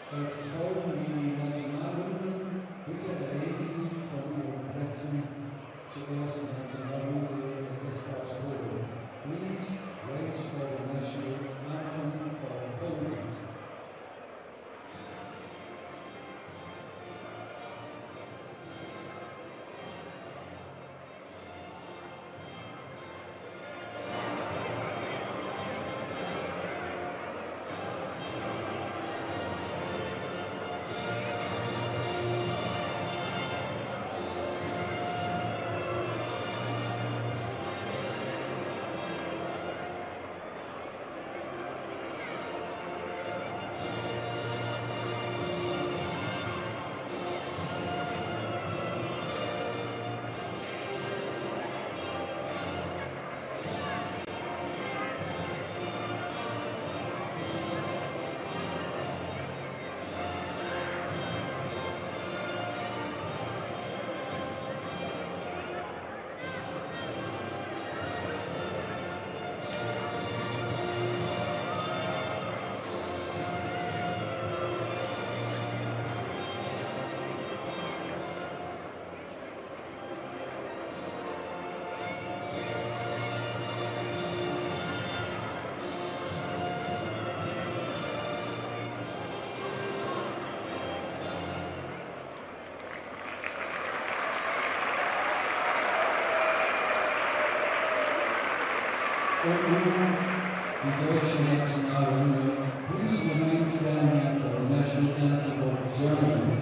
Es folgen die Nationalhymnen. Bitte erheben Sie von Ihren Plätzen. Zuerst die Nationalhymne des Staates Polen. Please raise for the national anthem of Poland. Die deutsche Nationalhymne. Please remain standing for the national anthem of Germany.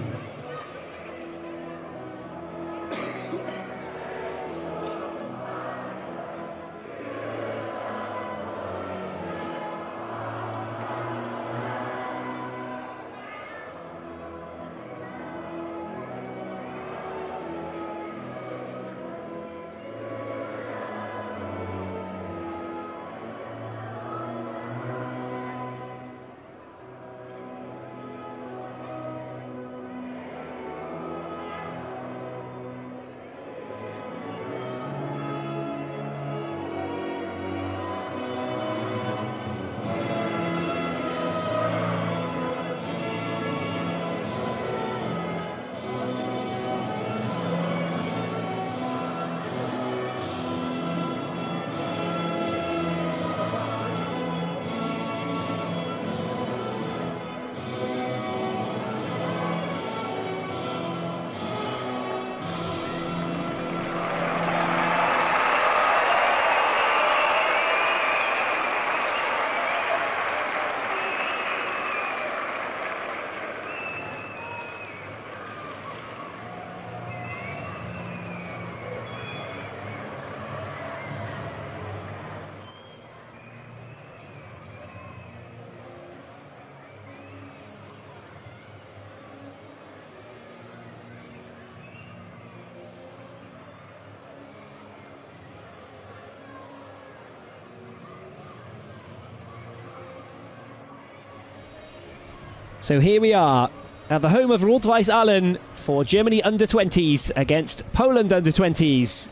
So here we are at the home of Rot-Weiß Aalen for Germany Under-20s against Poland Under-20s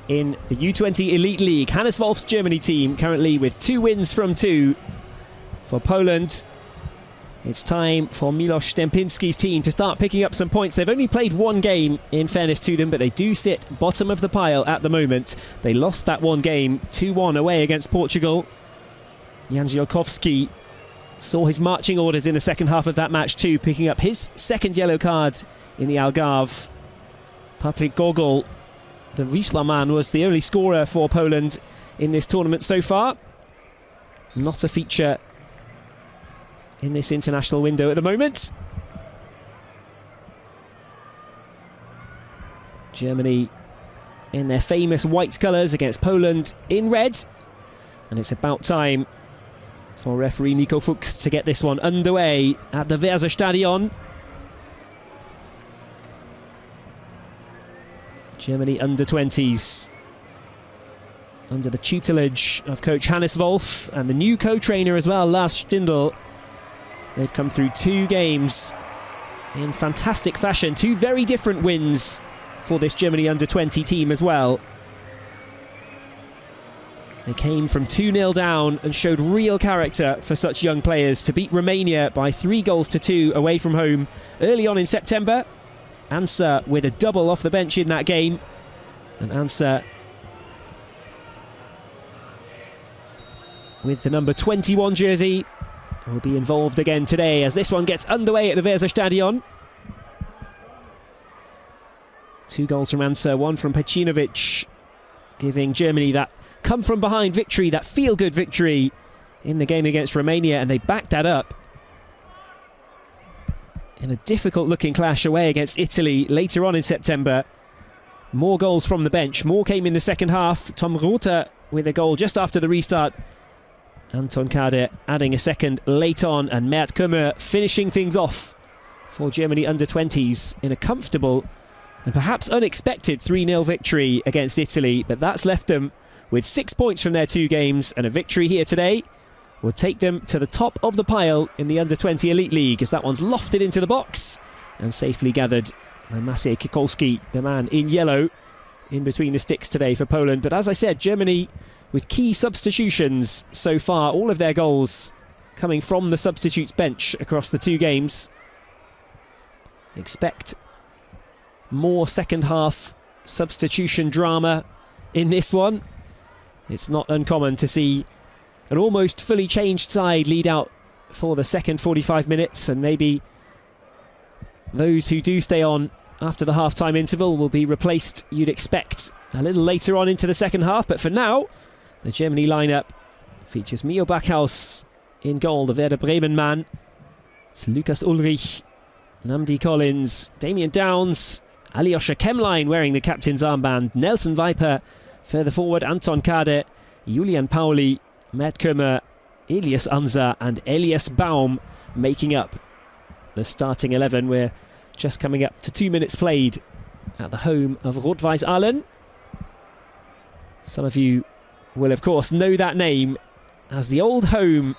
in the U20 Elite League. Hannes Wolf's Germany team currently with 2 wins from 2. For Poland, it's time for Miloš Stempinski's team to start picking up some points. They've only played 1 game, in fairness to them, but they do sit bottom of the pile at the moment. They lost that 1 game 2-1 away against Portugal. Jan Ziolkowski saw his marching orders in the second half of that match too, picking up his 2nd yellow card in the Algarve. Patryk Gogol, the Wisla man, was the only scorer for Poland in this tournament so far. Not a feature in this international window at the moment. Germany in their famous white colours against Poland in red. And it's about time for referee Nico Fuchs to get this one underway at the Weserstadion. Germany under-20s, under the tutelage of coach Hannes Wolf and the new co-trainer as well, Lars Stindl. They've come through 2 games in fantastic fashion. 2 very different wins for this Germany under-20 team as well. They came from 2-0 down and showed real character for such young players to beat Romania by 3-2 away from home early on in September. Ansa with a double off the bench in that game. And Ansa with the number 21 jersey will be involved again today as this one gets underway at the Weserstadion. 2 goals from Ansa, 1 from Pecinovic, giving Germany that come-from-behind victory, that feel-good victory in the game against Romania, and they backed that up in a difficult-looking clash away against Italy later on in September. More goals from the bench, more came in the second half. Tom Rother with a goal just after the restart. Anton Kade adding a second late on, and Mert Kummer finishing things off for Germany under-20s in a comfortable and perhaps unexpected 3-0 victory against Italy, but that's left them with 6 points from their 2 games, and a victory here today will take them to the top of the pile in the Under-20 Elite League, as that one's lofted into the box and safely gathered by Maciej Kikolski, the man in yellow, in between the sticks today for Poland. But as I said, Germany with key substitutions so far, all of their goals coming from the substitutes bench across the 2 games. Expect more second half substitution drama in this one. It's not uncommon to see an almost fully changed side lead out for the second 45 minutes, and maybe those who do stay on after the half-time interval will be replaced, you'd expect, a little later on into the second half. But for now, the Germany lineup features Mio Backhaus in goal, the Werder Bremen man. It's Lukas Ulrich, Namdi Collins, Damian Downs, Alyosha Kemline wearing the captain's armband, Nelson Viper further forward, Anton Kade, Julian Pauli, Mert Kummer, Elias Ansa and Elias Baum making up the starting 11. We're just coming up to 2 minutes played at the home of Rot-Weiss Ahlen. Some of you will of course know that name as the old home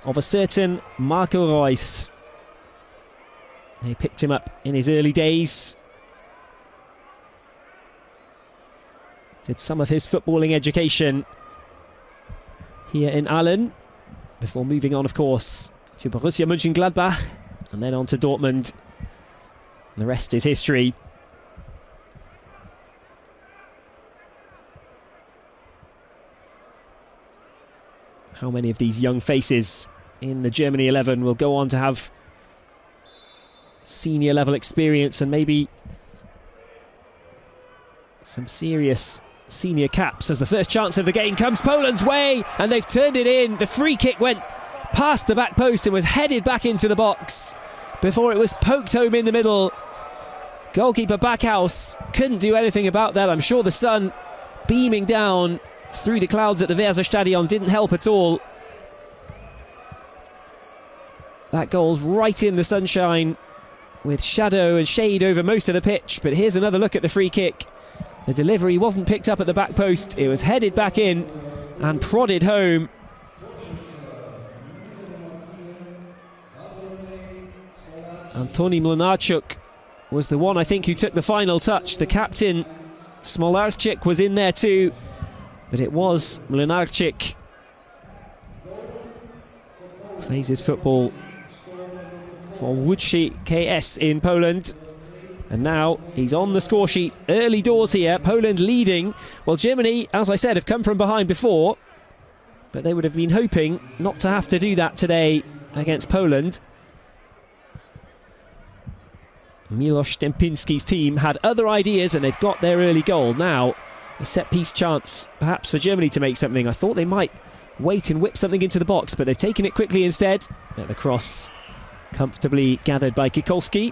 of a certain Marco Reus. They picked him up in his early days. Did some of his footballing education here in Ahlen before moving on, of course, to Borussia Mönchengladbach and then on to Dortmund. The rest is history. How many of these young faces in the Germany 11 will go on to have senior level experience and maybe some serious senior caps, as the first chance of the game comes Poland's way, and they've turned it in. The free kick went past the back post and was headed back into the box before it was poked home in the middle. Goalkeeper Backhaus couldn't do anything about that. I'm sure the sun beaming down through the clouds at the Weserstadion didn't help at all. That goal's right in the sunshine with shadow and shade over most of the pitch. But here's another look at the free kick. The delivery wasn't picked up at the back post. It was headed back in and prodded home. Antoni Mlynarczyk was the one, I think, who took the final touch. The captain, Smolarczyk, was in there too. But it was Mlynarczyk. Plays his football for Łódź KS in Poland. And now he's on the score sheet. Early doors here. Poland leading. Well, Germany, as I said, have come from behind before. But they would have been hoping not to have to do that today against Poland. Miloš Stempinski's team had other ideas and they've got their early goal. Now, a set-piece chance perhaps for Germany to make something. I thought they might wait and whip something into the box, but they've taken it quickly instead. At the cross, comfortably gathered by Kikolski.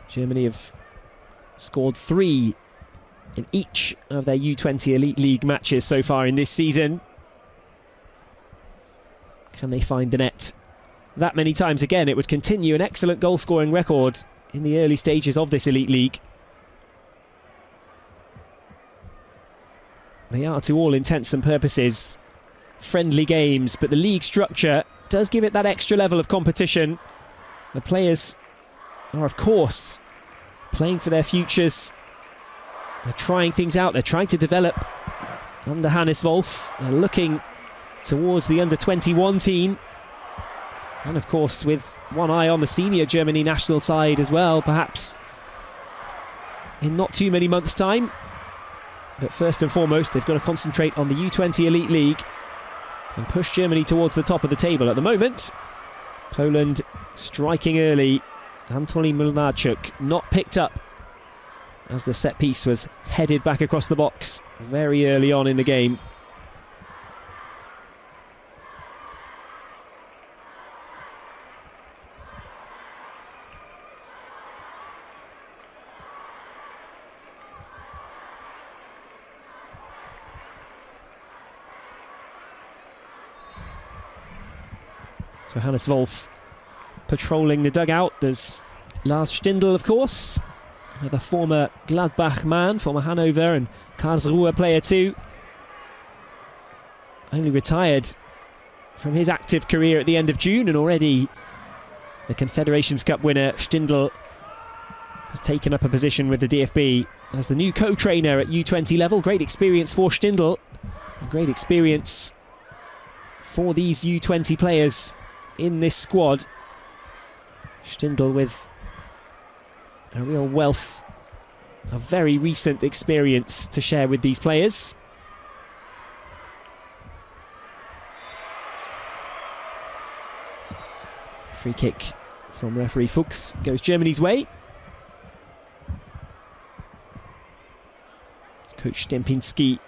Germany have scored 3 in each of their U20 Elite League matches so far in this season. Can they find the net that many times again? It would continue an excellent goal-scoring record in the early stages of this Elite League. They are, to all intents and purposes, friendly games, but the league structure does give it that extra level of competition. The players are, of course, playing for their futures. They're trying things out. They're trying to develop under Hannes Wolf. They're looking towards the under-21 team. And, of course, with one eye on the senior Germany national side as well, perhaps in not too many months' time. But first and foremost, they've got to concentrate on the U20 Elite League and push Germany towards the top of the table at the moment. Poland striking early. Antoni Mlynarczyk not picked up as the set piece was headed back across the box very early on in the game. So Hannes Wolf patrolling the dugout. There's Lars Stindl, of course, another former Gladbach man, former Hannover and Karlsruhe player too. Only retired from his active career at the end of June, and already the Confederations Cup winner Stindl has taken up a position with the DFB as the new co-trainer at U20 level. Great experience for Stindl, and great experience for these U20 players in this squad. Stindl with a real wealth of very recent experience to share with these players. Free kick from referee Fuchs goes Germany's way. It's Coach Stempinski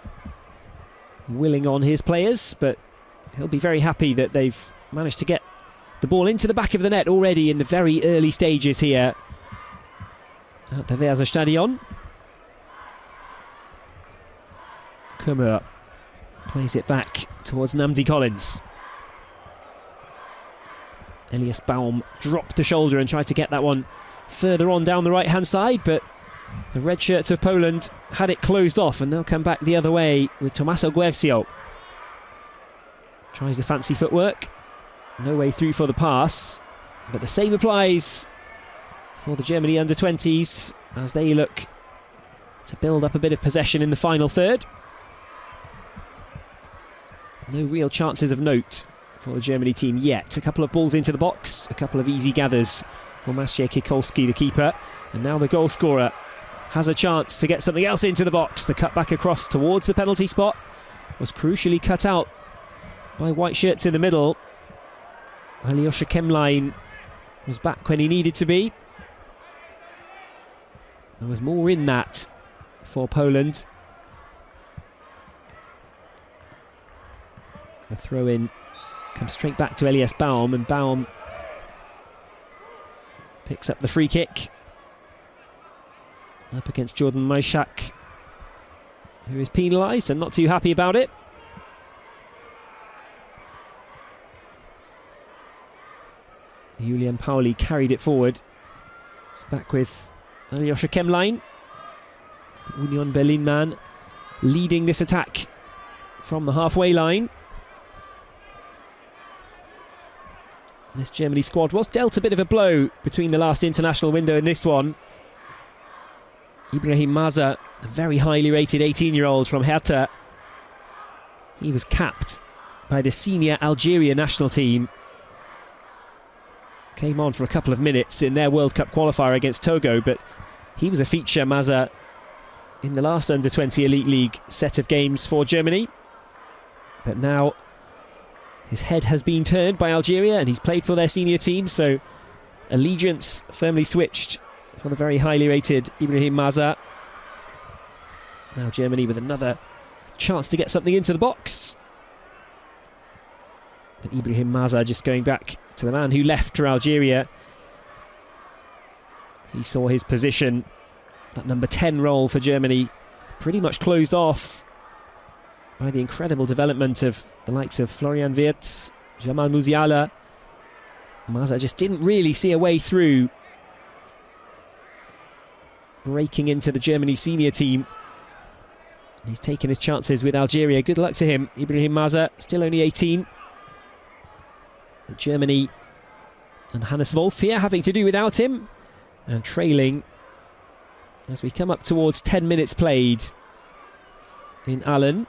willing on his players, but he'll be very happy that they've managed to get the ball into the back of the net already in the very early stages here at the Weserstadion. Kummer plays it back towards Namdi Collins. Elias Baum dropped the shoulder and tried to get that one further on down the right hand side, but the red shirts of Poland had it closed off, and they'll come back the other way with Tommaso Guercio. Tries the fancy footwork. No way through for the pass, but the same applies for the Germany under-20s as they look to build up a bit of possession in the final third. No real chances of note for the Germany team yet. A couple of balls into the box, a couple of easy gathers for Maciej Kikolski, the keeper, and now the goal scorer has a chance to get something else into the box. The cut back across towards the penalty spot was crucially cut out by white shirts in the middle. Alyosha Kemlein was back when he needed to be. There was more in that for Poland. The throw-in comes straight back to Elias Baum, and Baum picks up the free kick up against Jordan Majszak, who is penalised and not too happy about it. Julian Pauli carried it forward. It's back with Alyosha Kemlein, the Union Berlin man, leading this attack from the halfway line. This Germany squad was dealt a bit of a blow between the last international window and this one. Ibrahim Maza, the very highly rated 18-year-old from Hertha, he was capped by the senior Algeria national team. Came on for a couple of minutes in their World Cup qualifier against Togo, but he was a feature, Maza, in the last Under-20 Elite League set of games for Germany. But now his head has been turned by Algeria and he's played for their senior team, so allegiance firmly switched for the very highly rated Ibrahim Maza. Now Germany with another chance to get something into the box. But Ibrahim Maza just going back to the man who left for Algeria. He saw his position That number 10 role for Germany pretty much closed off by the incredible development of the likes of Florian Wirtz, Jamal Musiala. Maza just didn't really see a way through, breaking into the Germany senior team. He's taken his chances with Algeria. Good luck to him. Ibrahim Maza, still only 18. Germany and Hannes Wolf here having to do without him and trailing as we come up towards 10 minutes played in Allen.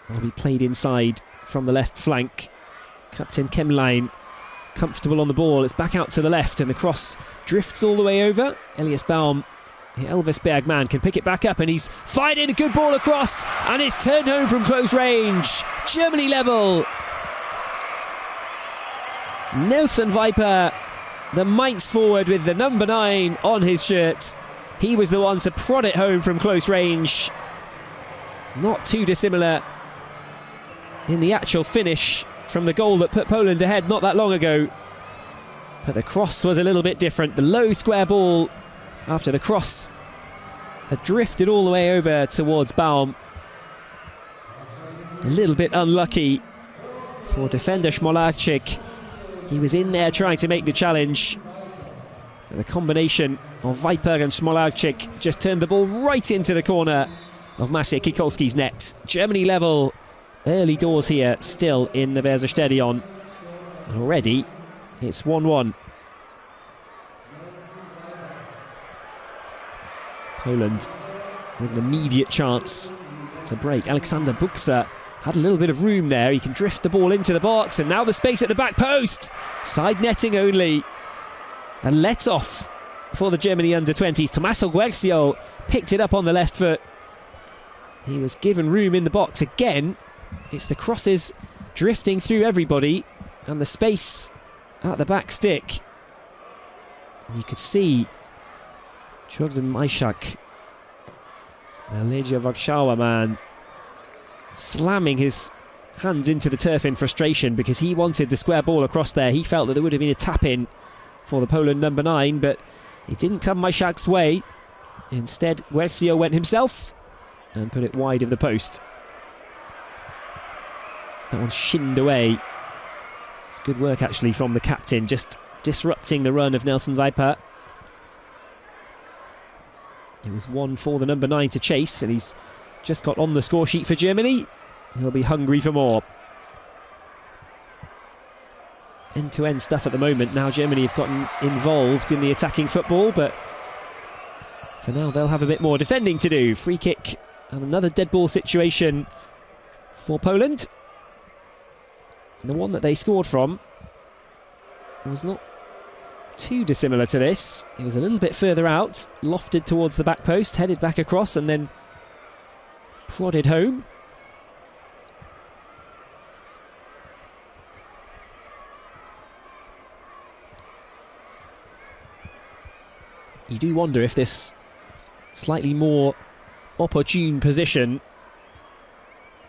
Will be played inside from the left flank. Captain Kemlein comfortable on the ball. It's back out to the left and the cross drifts all the way over. Elias Baum, the Elvis Bergman, can pick it back up and he's fired in a good ball across and it's turned home from close range. Germany level. Nelson Viper, the Mainz forward with the number 9 on his shirt. He was the one to prod it home from close range. Not too dissimilar in the actual finish from the goal that put Poland ahead not that long ago. But the cross was a little bit different. The low square ball after the cross had drifted all the way over towards Baum. A little bit unlucky for defender Smolarczyk. He was in there trying to make the challenge. And the combination of Viper and Smolarczyk just turned the ball right into the corner of Maciej Kikolski's net. Germany level. Early doors here, still in the Weserstadion. And already, it's 1-1. Poland with an immediate chance to break. Alexander Buksa had a little bit of room there. He can drift the ball into the box. And now the space at the back post. Side netting only. A let-off for the Germany under-20s. Tommaso Guercio picked it up on the left foot. He was given room in the box again. It's the crosses drifting through everybody and the space at the back stick. You could see Jordan Majszak, the Legia Warszawa man, slamming his hands into the turf in frustration because he wanted the square ball across there. He felt that there would have been a tap-in for the Poland number 9, but it didn't come Majszak's way. Instead, Guercio went himself and put it wide of the post. That one's shinned away. It's good work actually from the captain, just disrupting the run of Nelson Viper. It was one for the number 9 to chase, and he's just got on the score sheet for Germany. He'll be hungry for more. End-to-end stuff at the moment. Now Germany have gotten involved in the attacking football, but for now they'll have a bit more defending to do. Free kick and another dead ball situation for Poland. And the one that they scored from was not too dissimilar to this. It was a little bit further out, lofted towards the back post, headed back across and then prodded home. You do wonder if this slightly more opportune position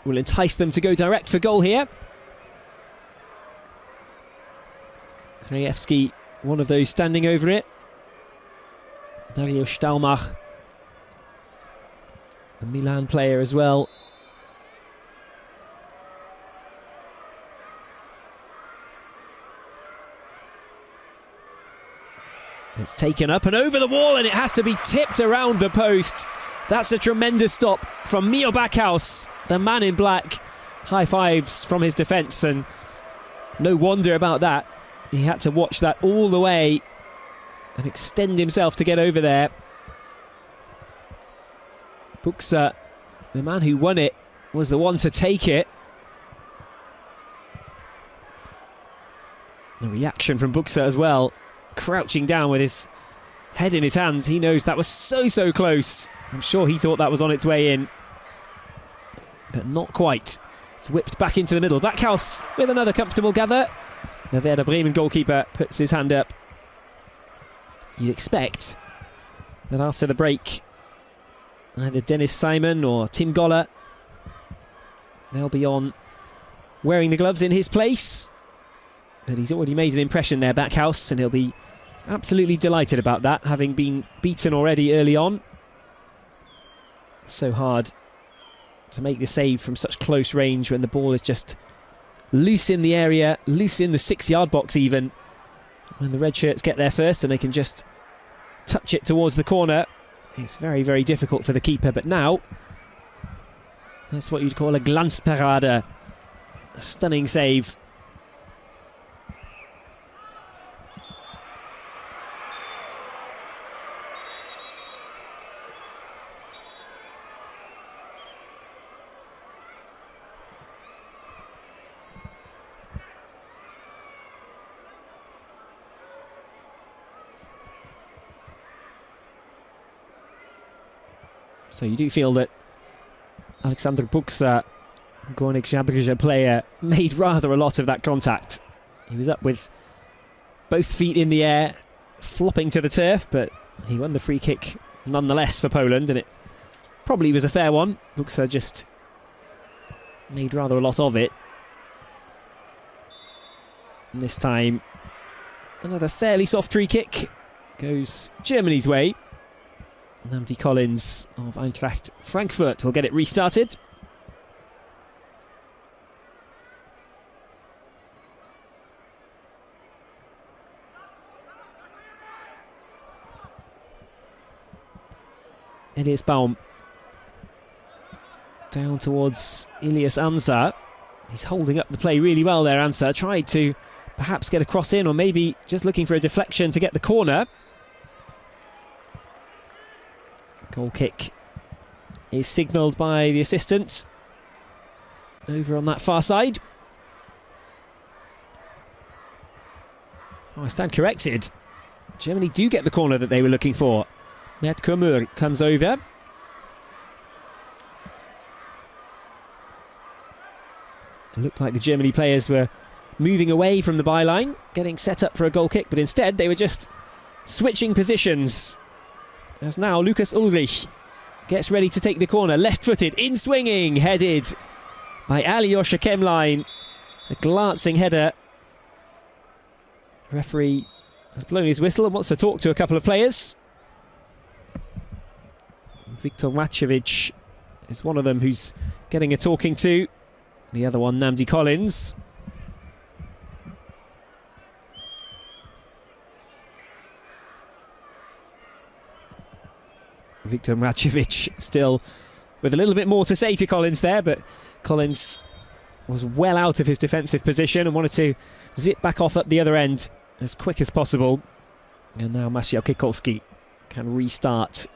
will entice them to go direct for goal here. Krajewski, one of those standing over it. Dario Stalmach, the Milan player as well. It's taken up and over the wall, and it has to be tipped around the post. That's a tremendous stop from Mio Backhaus, the man in black. High fives from his defence, and no wonder about that. He had to watch that all the way and extend himself to get over there. Buksa, the man who won it, was the one to take it. The reaction from Buksa as well, crouching down with his head in his hands. He knows that was so close. I'm sure he thought that was on its way in, but not quite. It's whipped back into the middle. Backhaus with another comfortable gather. The Werder Bremen goalkeeper puts his hand up. You'd expect that after the break, either Dennis Simon or Tim Goller, they'll be on wearing the gloves in his place. But he's already made an impression there, Backhaus, and he'll be Absolutely delighted about that, having been beaten already early on. So hard to make the save from such close range when the ball is just loose in the area, loose in the 6-yard box even. When the red shirts get there first and they can just touch it towards the corner, it's very, very difficult for the keeper. But now, that's what you'd call a Glanzparade. A stunning save. So you do feel that Alexander Buksa, Gornik Zabrze player, made rather a lot of that contact. He was up with both feet in the air, flopping to the turf, but he won the free kick nonetheless for Poland, and it probably was a fair one. Buksa just made rather a lot of it. And this time, another fairly soft free kick goes Germany's way. Namdi Collins of Eintracht Frankfurt will get it restarted. Elias Baum down towards Ilias Ansa. He's holding up the play really well there. Ansa tried to perhaps get a cross in, or maybe just looking for a deflection to get the corner. Goal kick is signalled by the assistant over on that far side. Oh, I stand corrected. Germany do get the corner that they were looking for. Mert Kumur comes over. It looked like the Germany players were moving away from the byline, getting set up for a goal kick, but instead they were just switching positions. As now Lukas Ulrich gets ready to take the corner, left-footed, in-swinging, headed by Alyosha Kemline. A glancing header. The referee has blown his whistle and wants to talk to a couple of players. Viktor Macevic is one of them who's getting a talking to. The other one, Namdi Collins. Viktor Macevic still with a little bit more to say to Collins there, but Collins was well out of his defensive position and wanted to zip back off at the other end as quick as possible. And now Maciej Kiekolski can restart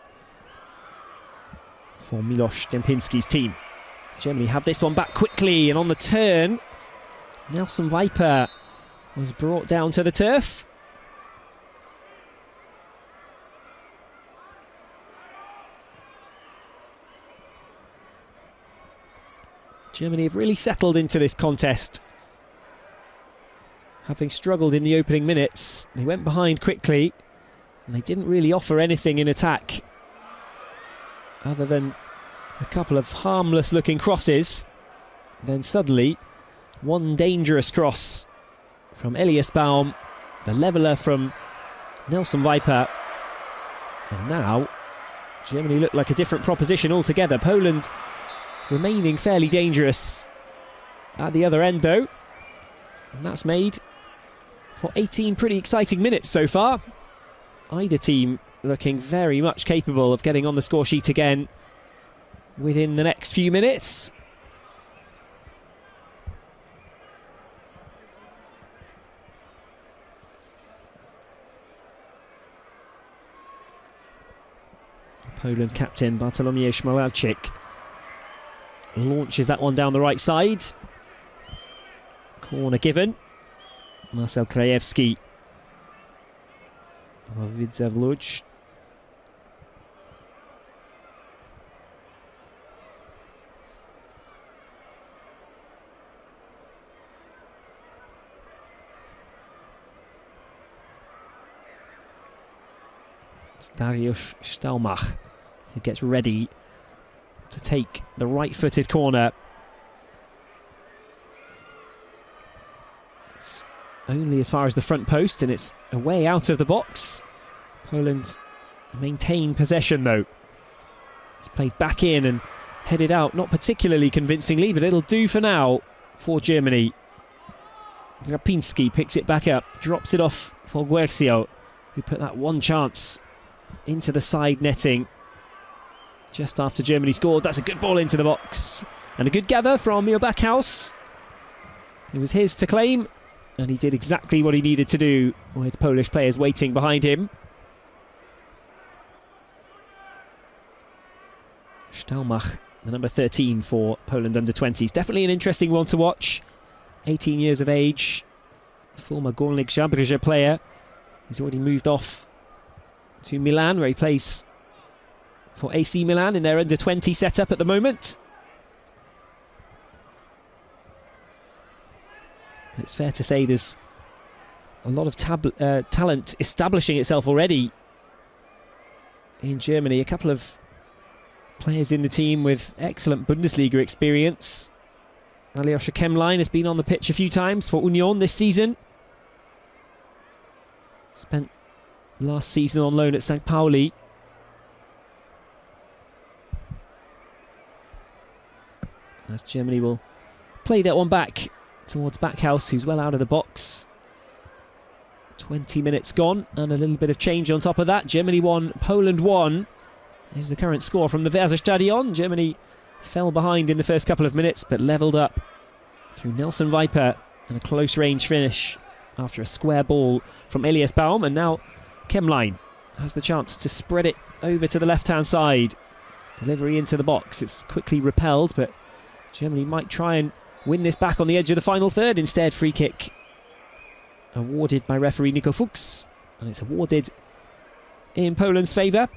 for Miloš Dempinski's team. Germany have this one back quickly, and on the turn, Nelson Viper was brought down to the turf. Germany have really settled into this contest. Having struggled in the opening minutes, they went behind quickly and they didn't really offer anything in attack other than a couple of harmless looking crosses. Then suddenly, one dangerous cross from Elias Baum, the leveller from Nelson Viper, and now Germany look like a different proposition altogether. Poland remaining fairly dangerous at the other end though, and that's made for 18 pretty exciting minutes so far. Either team looking very much capable of getting on the score sheet again within the next few minutes. Poland captain Bartłomiej Szmalarczyk launches that one down the right side. Corner given. Marcel Krajewski of Widzew Łódź. It's Dariusz Stelmach who gets ready to take the right-footed corner. It's only as far as the front post, and it's away out of the box. Poland maintain possession though. It's played back in and headed out, not particularly convincingly, but it'll do for now for Germany. Drapinski picks it back up, drops it off for Guercio, who put that one chance into the side netting just after Germany scored. That's a good ball into the box. And a good gather from Mio Backhaus. It was his to claim, and he did exactly what he needed to do with Polish players waiting behind him. Stalmach, the number 13 for Poland under-20s. Definitely an interesting one to watch. 18 years of age, former Górnik Zabrze player. He's already moved off to Milan, where he plays for AC Milan in their under-20 setup at the moment. But it's fair to say there's a lot of talent establishing itself already in Germany. A couple of players in the team with excellent Bundesliga experience. Alyosha Kemline has been on the pitch a few times for Union this season. Spent last season on loan at St. Pauli. As Germany will play that one back towards Backhaus, who's well out of the box. 20 minutes gone and a little bit of change on top of that. Germany 1, Poland 1 is the current score from the Weserstadion. Germany fell behind in the first couple of minutes, but levelled up through Nelson Viper and a close range finish after a square ball from Elias Baum. And now Kemline has the chance to spread it over to the left-hand side. Delivery into the box. It's quickly repelled, but Germany might try and win this back on the edge of the final third. Instead, free kick awarded by referee Nico Fuchs, and it's awarded in Poland's favour.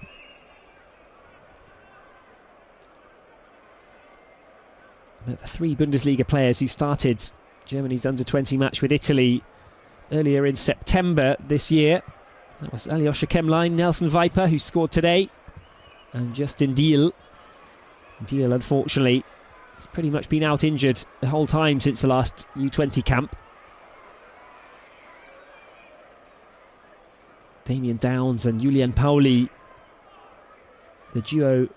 But the three Bundesliga players who started Germany's under-20 match with Italy earlier in September this year, that was Alyosha Kemline, Nelson Viper, who scored today, and Justin Deal. Deal, unfortunately, has pretty much been out injured the whole time since the last U20 camp. Damien Downs and Julian Pauli, the duo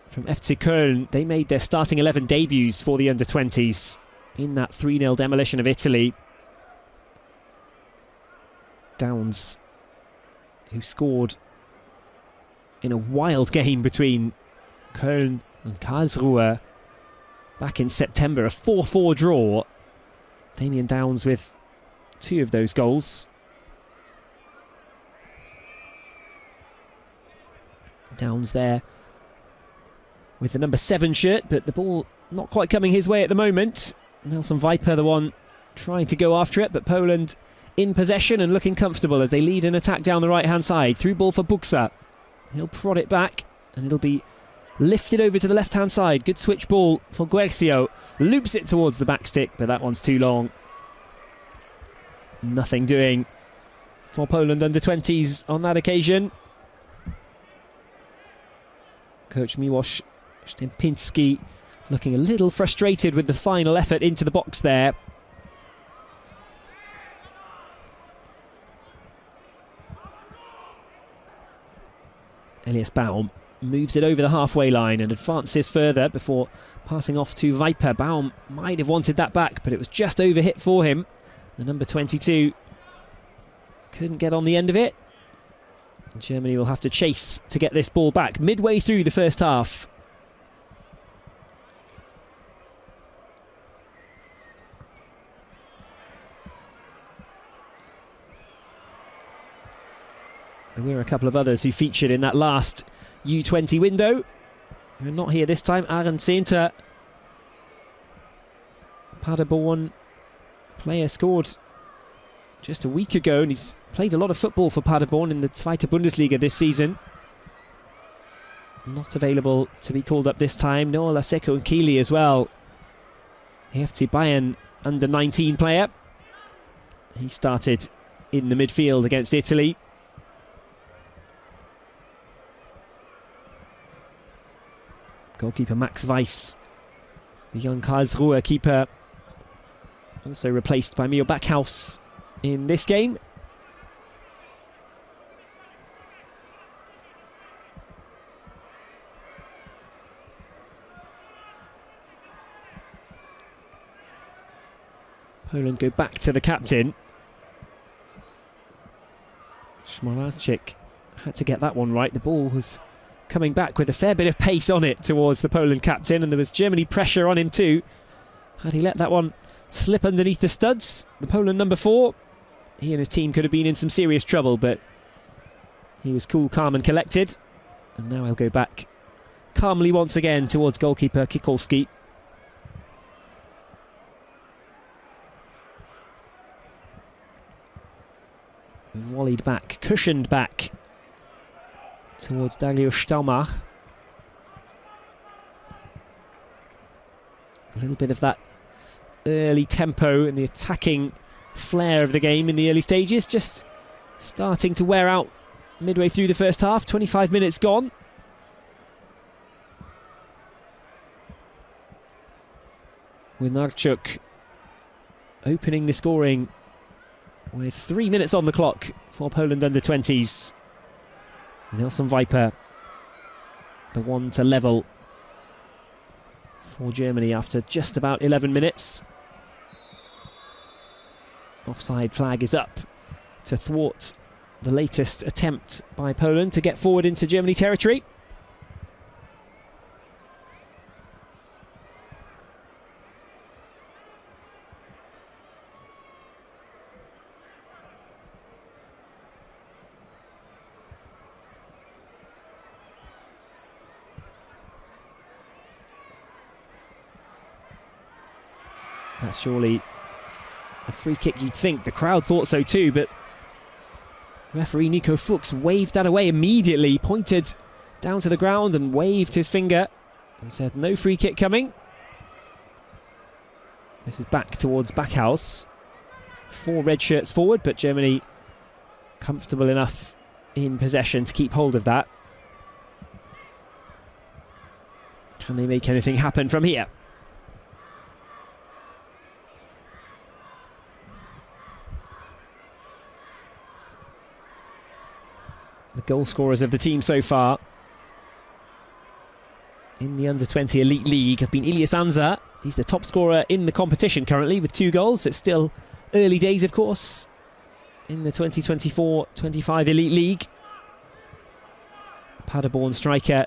from FC Köln, they made their starting 11 debuts for the under-20s in that 3-0 demolition of Italy. Downs, who scored in a wild game between Köln and Karlsruhe back in September, a 4-4 draw. Damien Downs with 2 of those goals. Downs there with the number 7 shirt, but the ball not quite coming his way at the moment. Nelson Viper, the one trying to go after it, but Poland in possession and looking comfortable as they lead an attack down the right-hand side. Through ball for Buxa. He'll prod it back, and it'll be lifted over to the left-hand side. Good switch ball for Guercio. Loops it towards the back stick, but that one's too long. Nothing doing for Poland under-20s on that occasion. Coach Miłosz Stępiński looking a little frustrated with the final effort into the box there. Elias Baum moves it over the halfway line and advances further before passing off to Viper. Baum might have wanted that back, but it was just over hit for him. The number 22 couldn't get on the end of it. Germany will have to chase to get this ball back midway through the first half. There were a couple of others who featured in that last U20 window who are not here this time. Aaron Center, Paderborn player, scored just a week ago, and he's played a lot of football for Paderborn in the Zweite Bundesliga this season. Not available to be called up this time. Noah Laseko and Keeley as well. FC Bayern under-19 player. He started in the midfield against Italy. Goalkeeper Max Weiss, the young Karlsruhe keeper, also replaced by Mio Backhaus in this game. Poland go back to the captain. Smolarczyk had to get that one right. The ball was coming back with a fair bit of pace on it towards the Poland captain, and there was Germany pressure on him too. Had he let that one slip underneath the studs, the Poland number 4, he and his team could have been in some serious trouble, but he was cool, calm and collected. And now he'll go back calmly once again towards goalkeeper Kikolski. Volleyed back, cushioned back towards Dariusz Staumach. A little bit of that early tempo and the attacking flair of the game in the early stages just starting to wear out midway through the first half. 25 minutes gone. Winarchuk opening the scoring with 3 minutes on the clock for Poland under-20s. Nelson Viper, the one to level for Germany after just about 11 minutes. Offside flag is up to thwart the latest attempt by Poland to get forward into Germany territory. That's surely a free kick, you'd think. The crowd thought so too, but referee Nico Fuchs waved that away immediately, pointed down to the ground and waved his finger and said no free kick coming. This is back towards Backhaus. 4 red shirts forward, but Germany comfortable enough in possession to keep hold of that. Can they make anything happen from here? The goal scorers of the team so far in the Under-20 Elite League have been Ilyas Anza. He's the top scorer in the competition currently with 2 goals. It's still early days, of course, in the 2024-25 Elite League. Paderborn striker,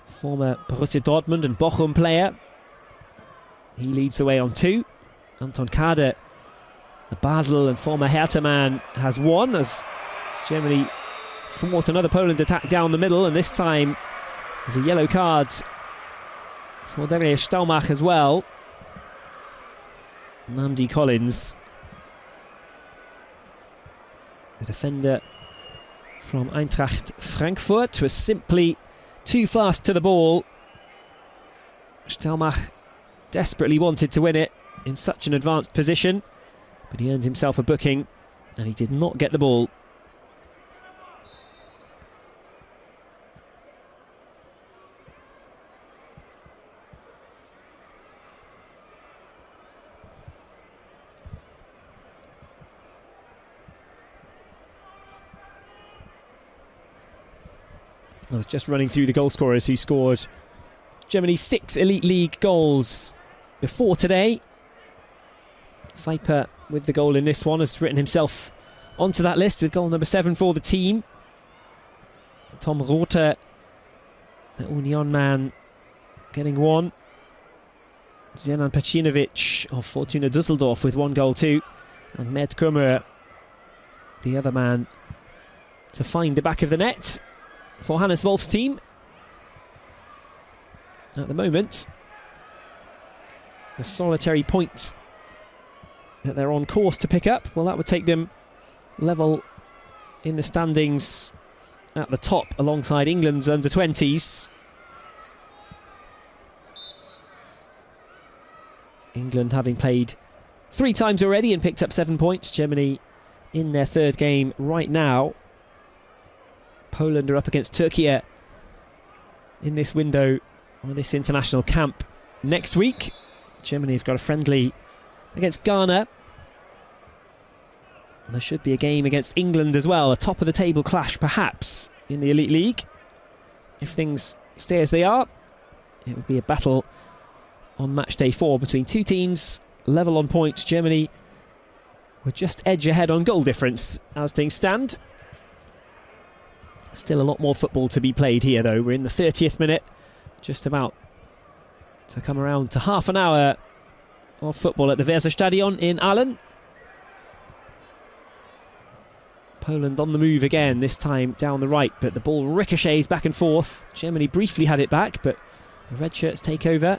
former Borussia Dortmund and Bochum player. He leads the way on 2. Anton Kader, the Basel and former Hertha man, has 1 as Germany thwart another Poland attack down the middle, and this time there's a yellow card for Dariusz Staumach as well. Namdi Collins, the defender from Eintracht Frankfurt, was simply too fast to the ball. Staumach desperately wanted to win it in such an advanced position, but he earned himself a booking and he did not get the ball. I was just running through the goal scorers who scored Germany's 6 Elite League goals before today. Viper, with the goal in this one, has written himself onto that list with goal number 7 for the team. Tom Rother, the Union man, getting 1. Zenan Pacinovic of Fortuna Düsseldorf with 1 goal too. And Mert Kummer, the other man, to find the back of the net for Hannes Wolf's team. At the moment, the solitary points that they're on course to pick up, well, that would take them level in the standings at the top alongside England's under-20s. England having played 3 times already and picked up 7 points. Germany in their 3rd game right now. Poland are up against Turkey in this window, or this international camp next week. Germany have got a friendly against Ghana There should be a game against England as well, a top of the table clash perhaps in the Elite League. If things stay as they are, it would be a battle on match day 4 between two teams, level on points. Germany would just edge ahead on goal difference as things stand. Still a lot more football to be played here though. We're in the 30th minute, just about to come around to half an hour of football at the Weserstadion in Aalen. Poland on the move again, this time down the right, but the ball ricochets back and forth. Germany briefly had it back, but the red shirts take over.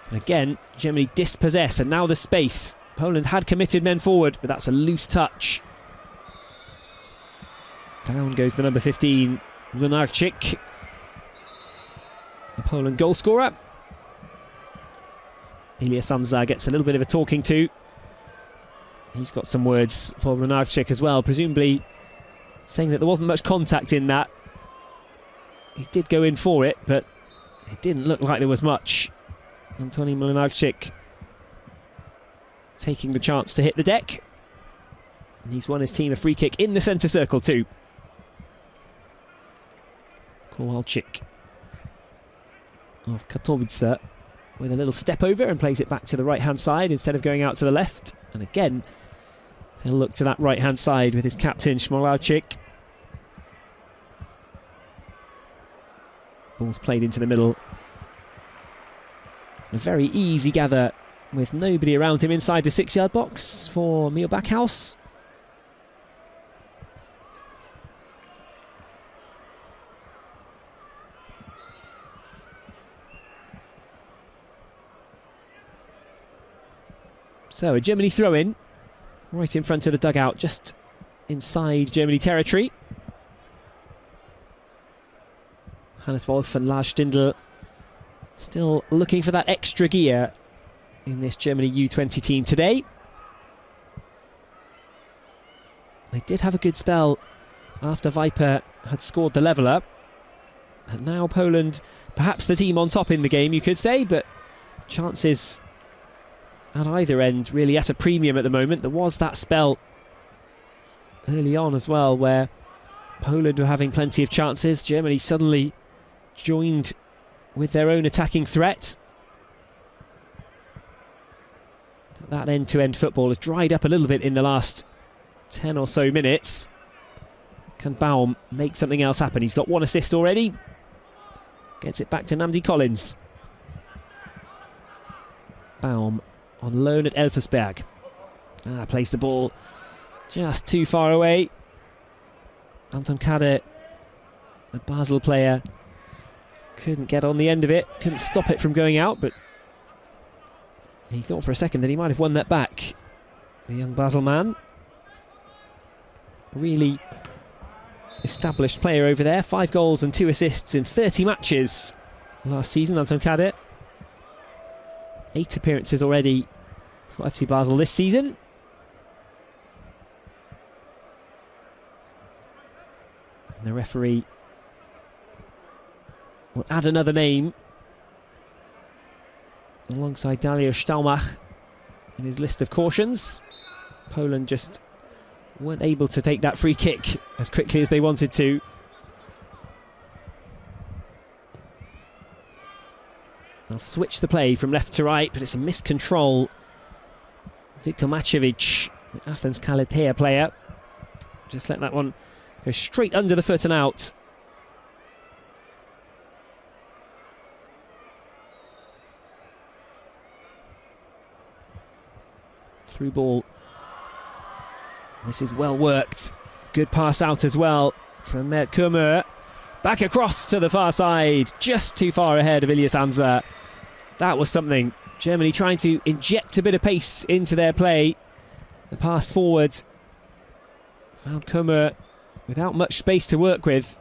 And again, Germany dispossess, and now the space. Poland had committed men forward, but that's a loose touch. Down goes the number 15, Lunarczyk, the Poland goal scorer. Ilya Sanza gets a little bit of a talking to. He's got some words for Lunarczyk as well, presumably saying that there wasn't much contact in that. He did go in for it, but it didn't look like there was much. Antoni Lunarczyk taking the chance to hit the deck. And he's won his team a free kick in the centre circle too. Kowalczyk of Katowice with a little step over and plays it back to the right hand side instead of going out to the left. And again, he'll look to that right hand side with his captain Smolawczyk. Ball's played into the middle. A very easy gather with nobody around him inside the 6-yard box for Mio Backhaus. So a Germany throw-in right in front of the dugout, just inside Germany territory. Hannes Wolf and Lars Stindl still looking for that extra gear in this Germany U20 team today. They did have a good spell after Viper had scored the leveller. And now Poland, perhaps the team on top in the game, you could say, but chances at either end really at a premium at the moment. There was that spell early on as well where Poland were having plenty of chances. Germany suddenly joined with their own attacking threat. That end-to-end football has dried up a little bit in the last 10 or so minutes. Can Baum make something else happen? He's got one assist already. Gets it back to Namdi Collins. Baum on loan at Elversberg. Plays the ball just too far away. Anton Kade, the Basel player, couldn't get on the end of it, couldn't stop it from going out, but he thought for a second that he might have won that back. The young Basel man. Really established player over there. 5 goals and 2 assists in 30 matches last season, Anton Kade. 8 appearances already for FC Basel this season. And the referee will add another name alongside Dario Staumach in his list of cautions. Poland just weren't able to take that free kick as quickly as they wanted to. They'll switch the play from left to right, but it's a miscontrol. Viktor Macevic, the Athens Kaletea player, just let that one go straight under the foot and out. Through ball. This is well worked. Good pass out as well from Mert Kurmur. Back across to the far side, just too far ahead of Ilya Sanza. That was something. Germany trying to inject a bit of pace into their play. The pass forward found Kurmur without much space to work with.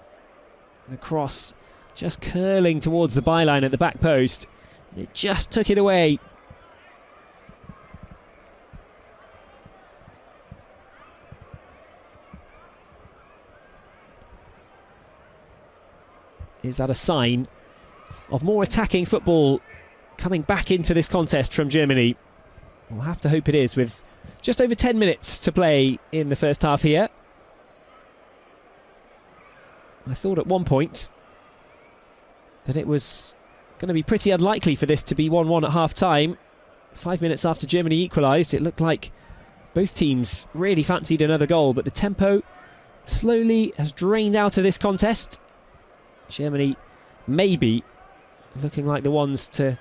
The cross just curling towards the byline at the back post. It just took it away. Is that a sign of more attacking football coming back into this contest from Germany? We'll have to hope it is, with just over 10 minutes to play in the first half here. I thought at one point that it was going to be pretty unlikely for this to be 1-1 at half-time. 5 minutes after Germany equalised, it looked like both teams really fancied another goal, but the tempo slowly has drained out of this contest. Germany maybe looking like the ones to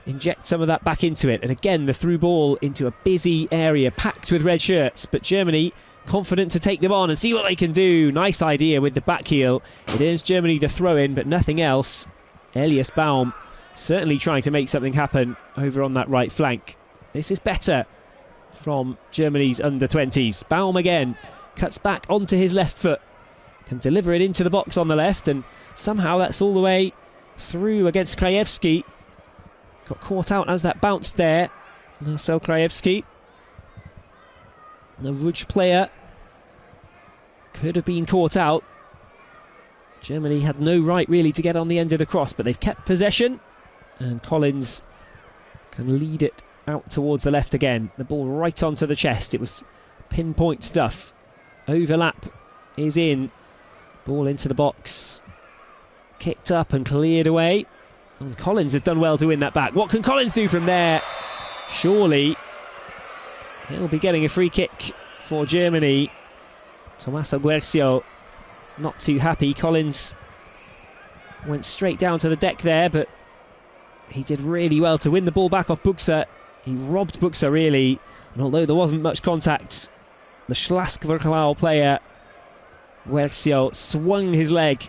inject some of that back into it. And again, the through ball into a busy area packed with red shirts, but Germany confident to take them on and see what they can do. Nice idea with the back heel. It earns Germany the throw-in, but nothing else. Elias Baum certainly trying to make something happen over on that right flank. This is better from Germany's under-20s. Baum again cuts back onto his left foot, can deliver it into the box on the left, and somehow that's all the way through against Krajewski. Got caught out as that bounced there. Marcel Krajewski, the Rouge player, could have been caught out. Germany had no right really to get on the end of the cross, but they've kept possession, and Collins can lead it out towards the left again. The ball right onto the chest. It was pinpoint stuff. Overlap is in. Ball into the box. Kicked up and cleared away. And Collins has done well to win that back. What can Collins do from there? Surely he'll be getting a free kick for Germany. Tommaso Guercio not too happy. Collins went straight down to the deck there, but he did really well to win the ball back off Buxa. He robbed Buxa really, and although there wasn't much contact, the Schlask-Verklau player Guercio swung his leg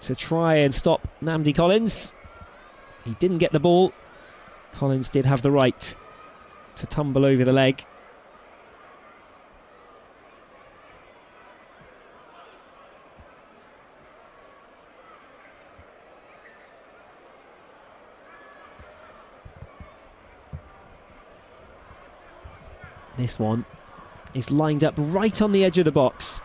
to try and stop Nnamdi Collins. He didn't get the ball. Collins did have the right to tumble over the leg. This one is lined up right on the edge of the box.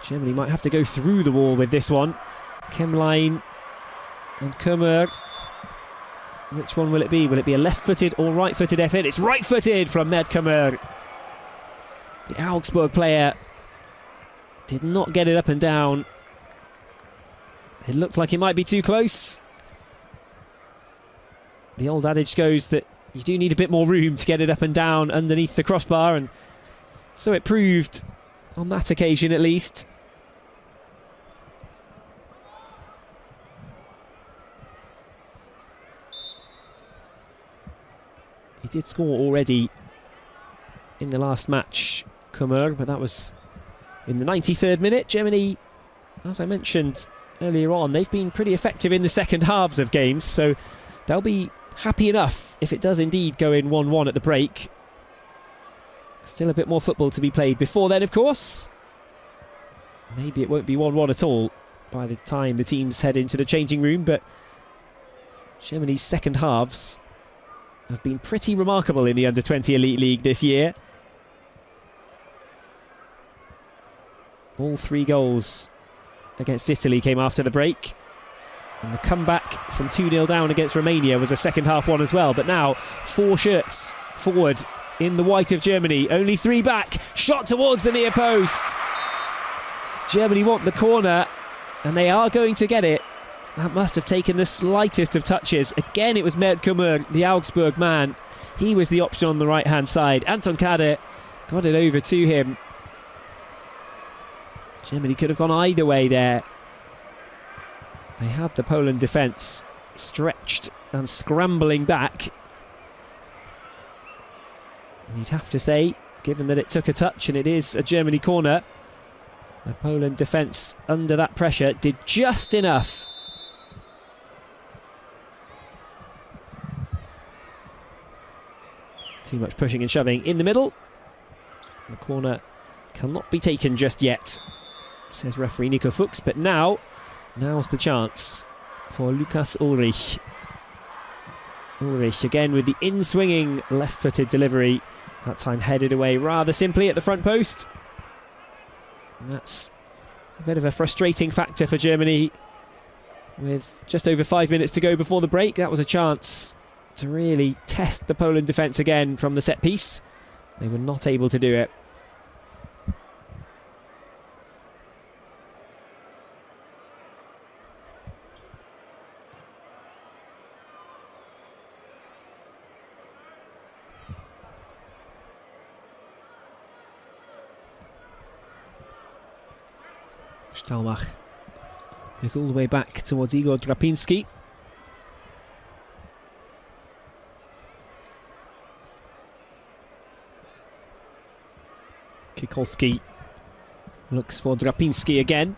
Germany might have to go through the wall with this one. Kemlein and Kummer. Which one will it be? Will it be a left-footed or right-footed effort? It's right-footed from Mert Kummer. The Augsburg player did not get it up and down. It looked like it might be too close. The old adage goes that you do need a bit more room to get it up and down underneath the crossbar, and so it proved on that occasion at least. He did score already in the last match, Kummer, but that was in the 93rd minute. Germany, as I mentioned earlier on, they've been pretty effective in the second halves of games, so they'll be happy enough if it does indeed go in 1-1 at the break. Still a bit more football to be played before then, of course. Maybe it won't be 1-1 at all by the time the teams head into the changing room, but Germany's second halves have been pretty remarkable in the Under-20 Elite League this year. All 3 goals against Italy came after the break. And the comeback from 2-0 down against Romania was a second half one as well. But now 4 shirts forward in the white of Germany. Only 3 back. Shot towards the near post. Germany want the corner, and they are going to get it. That must have taken the slightest of touches. Again, it was Mert Kummer, the Augsburg man. He was the option on the right-hand side. Anton Kade got it over to him. Germany could have gone either way there. They had the Poland defence stretched and scrambling back. And you'd have to say, given that it took a touch and it is a Germany corner, the Poland defence under that pressure did just enough. Too much pushing and shoving in the middle. The corner cannot be taken just yet, says referee Nico Fuchs, but now's the chance for Lukas Ulrich. Ulrich again with the in-swinging left-footed delivery, that time headed away rather simply at the front post. And that's a bit of a frustrating factor for Germany with just over 5 minutes to go before the break. That was a chance to really test the Poland defence again from the set piece. They were not able to do it. Stalmach is all the way back towards Igor Drapinski. Kikolski looks for Drapinski again.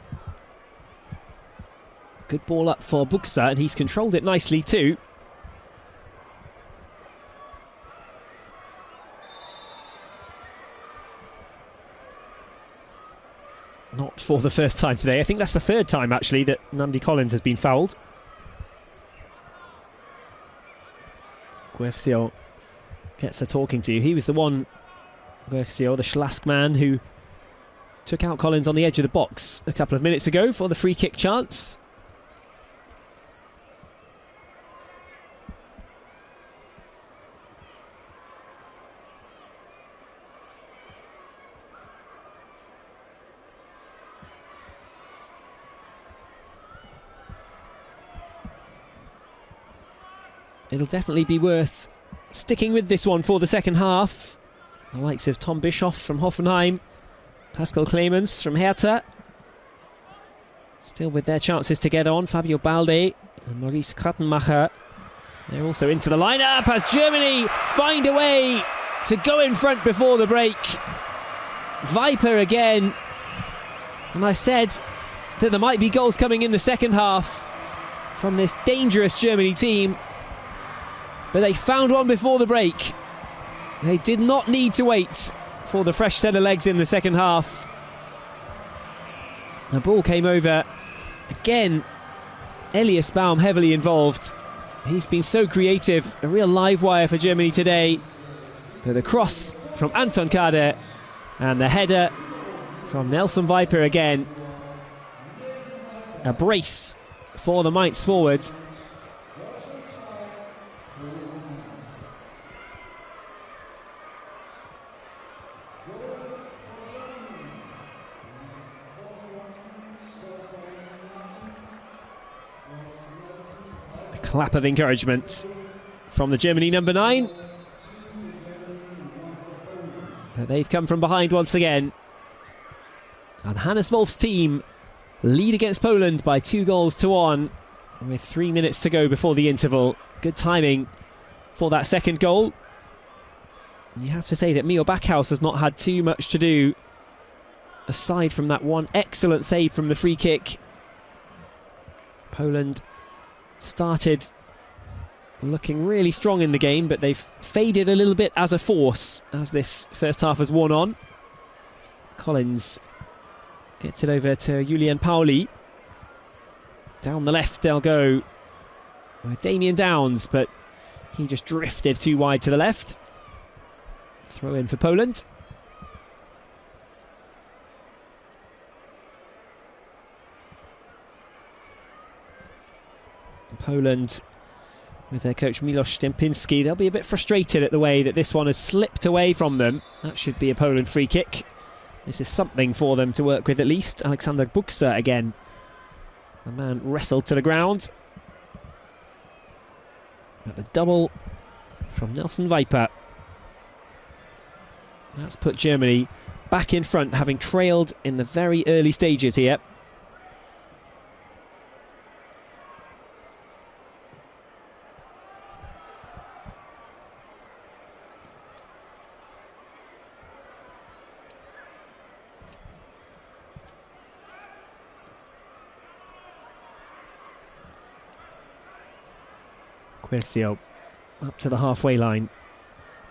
Good ball up for Buksa, and he's controlled it nicely too. Not for the first time today. I think that's the third time actually that Nandi Collins has been fouled. Guefsio gets a talking to. He was the one, Guefsio, the Schlask man, who took out Collins on the edge of the box a couple of minutes ago for the free kick chance. It'll definitely be worth sticking with this one for the second half. The likes of Tom Bischoff from Hoffenheim, Pascal Clemens from Hertha, still with their chances to get on. Fabio Balde and Maurice Krattenmacher, they're also into the lineup as Germany find a way to go in front before the break. Viper again, and I said that there might be goals coming in the second half from this dangerous Germany team. But they found one before the break. They did not need to wait for the fresh set of legs in the second half. The ball came over. Again, Elias Baum heavily involved. He's been so creative. A real live wire for Germany today. But the cross from Anton Kader and the header from Nelson Viper again. A brace for the Mainz forward. Clap of encouragement from the Germany number 9. But they've come from behind once again. And Hannes Wolf's team lead against Poland by 2-1 with 3 minutes to go before the interval. Good timing for that second goal. You have to say that Mio Backhaus has not had too much to do aside from that one excellent save from the free kick. Poland started looking really strong in the game, but they've faded a little bit as a force as this first half has worn on. Collins gets it over to Julian Pauli. Down the left they'll go with Damien Downs, but he just drifted too wide to the left. Throw in for Poland. Poland, with their coach Milos Stempinski, they'll be a bit frustrated at the way that this one has slipped away from them. That should be a Poland free kick. This is something for them to work with at least. Alexander Buksa again. The man wrestled to the ground. But the double from Nelson Viper. That's put Germany back in front, having trailed in the very early stages here. Quercio up to the halfway line,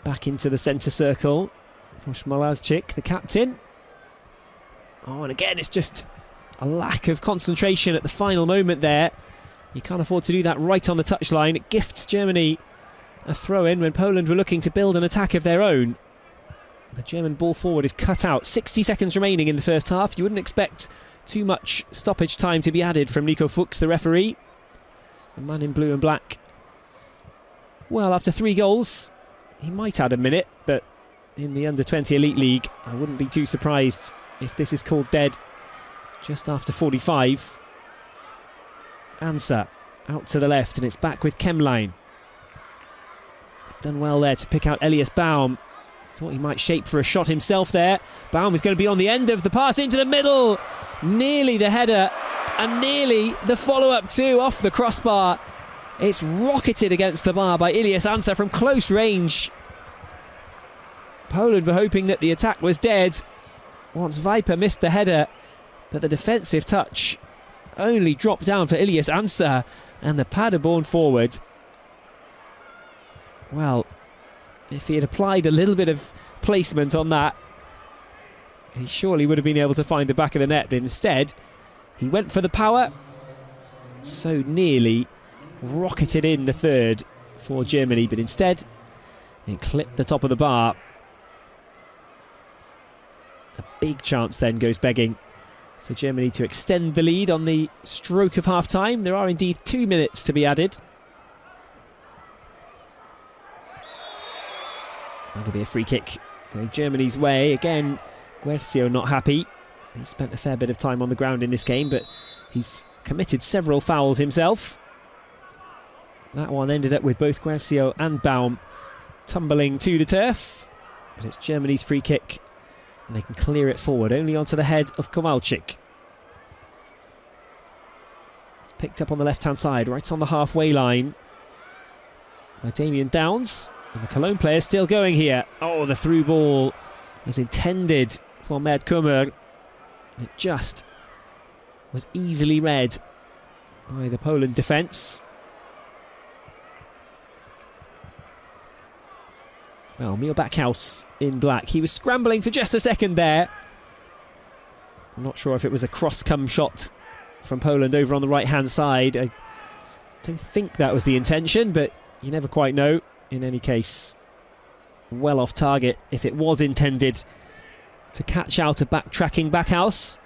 back into the centre circle for Smolarczyk, the captain. Oh, and again it's just a lack of concentration at the final moment there. You can't afford to do that right on the touchline. It gifts Germany a throw-in when Poland were looking to build an attack of their own. The German ball forward is cut out. 60 seconds remaining in the first half. You wouldn't expect too much stoppage time to be added from Nico Fuchs, the referee. the man in blue and black. Well, after 3 goals, he might add a minute, but in the Under-20 Elite League, I wouldn't be too surprised if this is called dead just after 45. Answer out to the left, and it's back with Kemline. Done well there to pick out Elias Baum. Thought he might shape for a shot himself there. Baum is going to be on the end of the pass into the middle. Nearly the header and nearly the follow-up too, off the crossbar. It's rocketed against the bar by Ilias Ansah from close range. Poland were hoping that the attack was dead once Viper missed the header, but the defensive touch only dropped down for Ilias Ansah, and the Paderborn forward, well, if he had applied a little bit of placement on that, he surely would have been able to find the back of the net. But instead, he went for the power, so nearly rocketed in the third for Germany, but instead it clipped the top of the bar. A big chance then goes begging for Germany to extend the lead on the stroke of half-time. There are indeed 2 minutes to be added. That'll be a free kick going Germany's way. Again, Guercio not happy. He spent a fair bit of time on the ground in this game, but he's committed several fouls himself. That one ended up with both Guercio and Baum tumbling to the turf. But it's Germany's free kick, and they can clear it forward, only onto the head of Kowalczyk. It's picked up on the left-hand side, right on the halfway line by Damien Downs. And the Cologne player still going here. Oh, the through ball was intended for Mert Kummer. It just was easily read by the Poland defence. Well, Mio Backhaus in black. He was scrambling for just a second there. I'm not sure if it was a cross-come shot from Poland over on the right-hand side. I don't think that was the intention, but you never quite know. In any case, well off target if it was intended to catch out a backtracking Backhaus.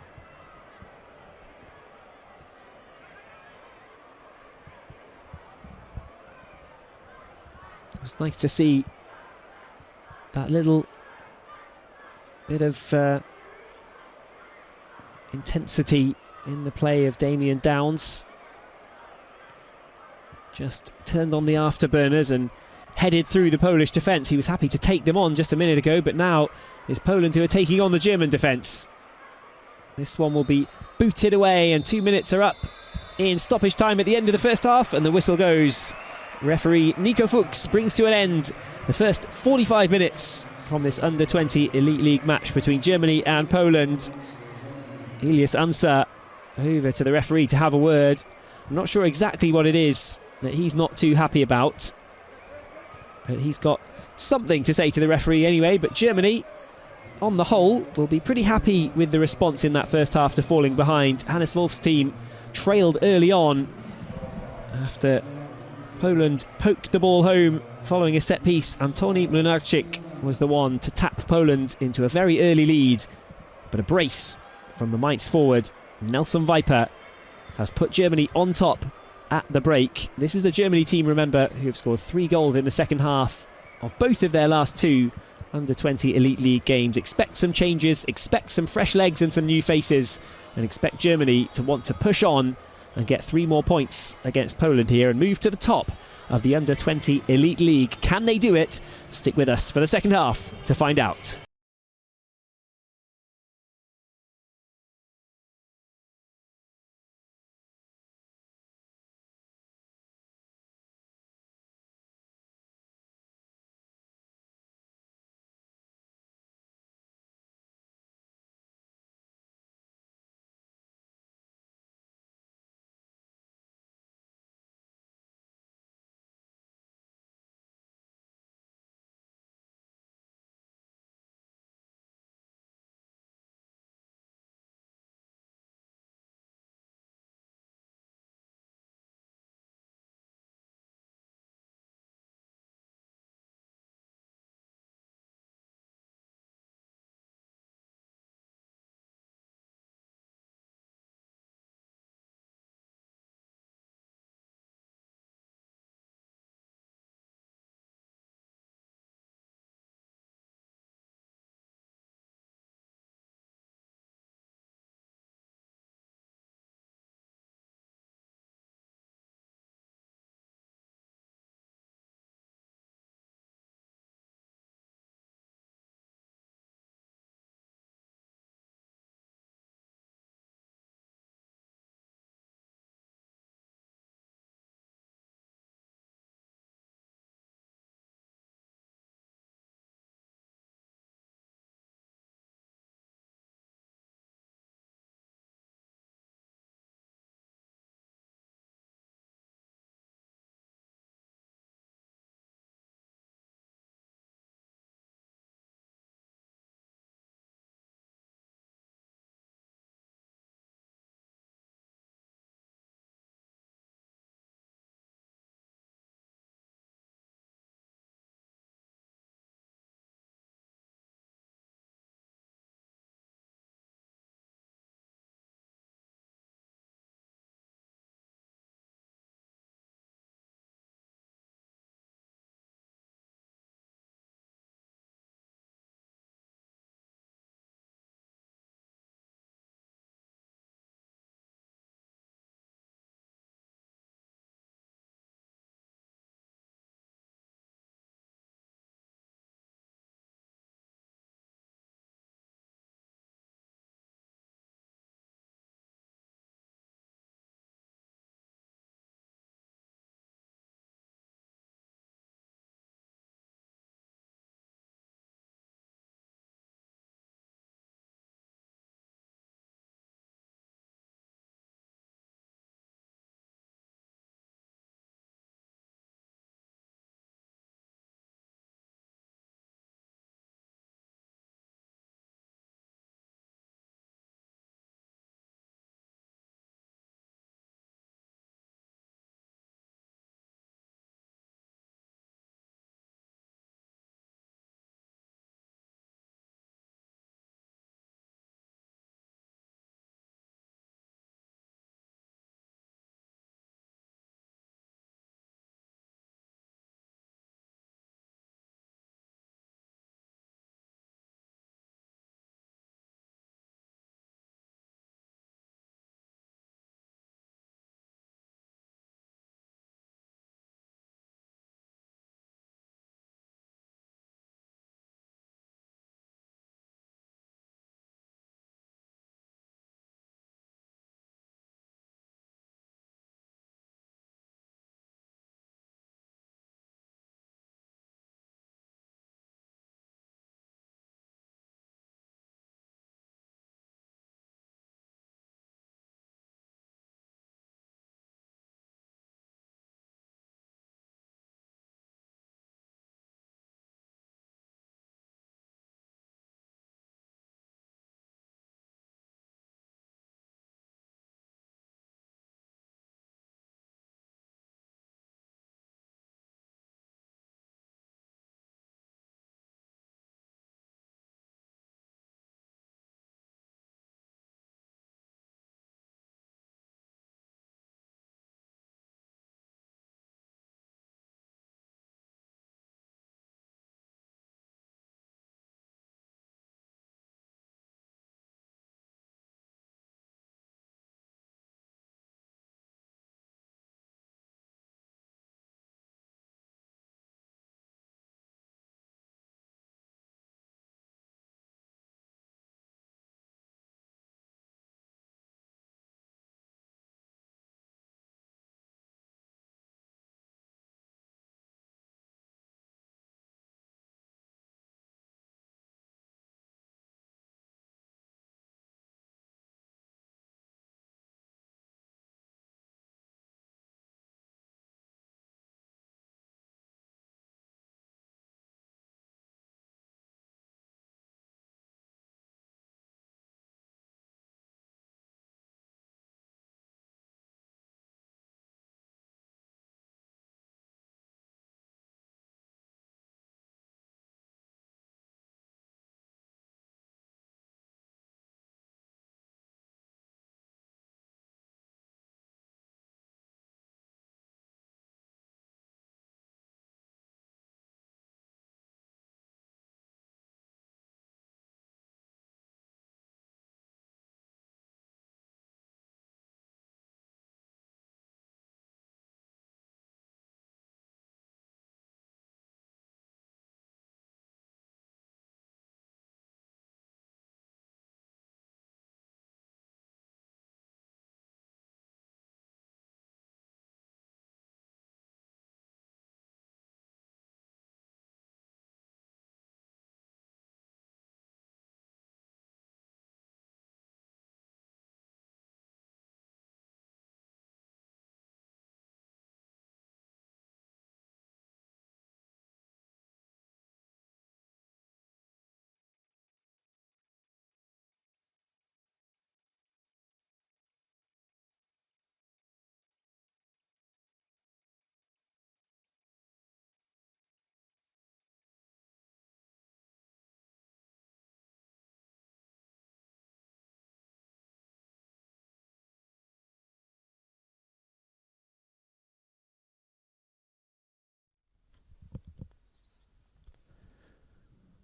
It was nice to see that little bit of intensity in the play of Damien Downs. Just turned on the afterburners and headed through the Polish defence. He was happy to take them on just a minute ago, but now it's Poland who are taking on the German defence. This one will be booted away, and 2 minutes are up in stoppage time at the end of the first half, and the whistle goes. Referee Nico Fuchs brings to an end the first 45 minutes from this Under-20 Elite League match between Germany and Poland. Ilias Ansah over to the referee to have a word. I'm not sure exactly what it is that he's not too happy about, but he's got something to say to the referee anyway. But Germany, on the whole, will be pretty happy with the response in that first half to falling behind. Hannes Wolf's team trailed early on after Poland poked the ball home following a set piece. Antoni Mlynarczyk was the one to tap Poland into a very early lead, but a brace from the Mainz forward Nelson Viper has put Germany on top at the break. This is a Germany team, remember, who have scored 3 goals in the second half of both of their last 2 Under-20 Elite League games. Expect some changes, expect some fresh legs and some new faces, and expect Germany to want to push on and get 3 more points against Poland here and move to the top of the Under-20 Elite League. Can they do it? Stick with us for the second half to find out.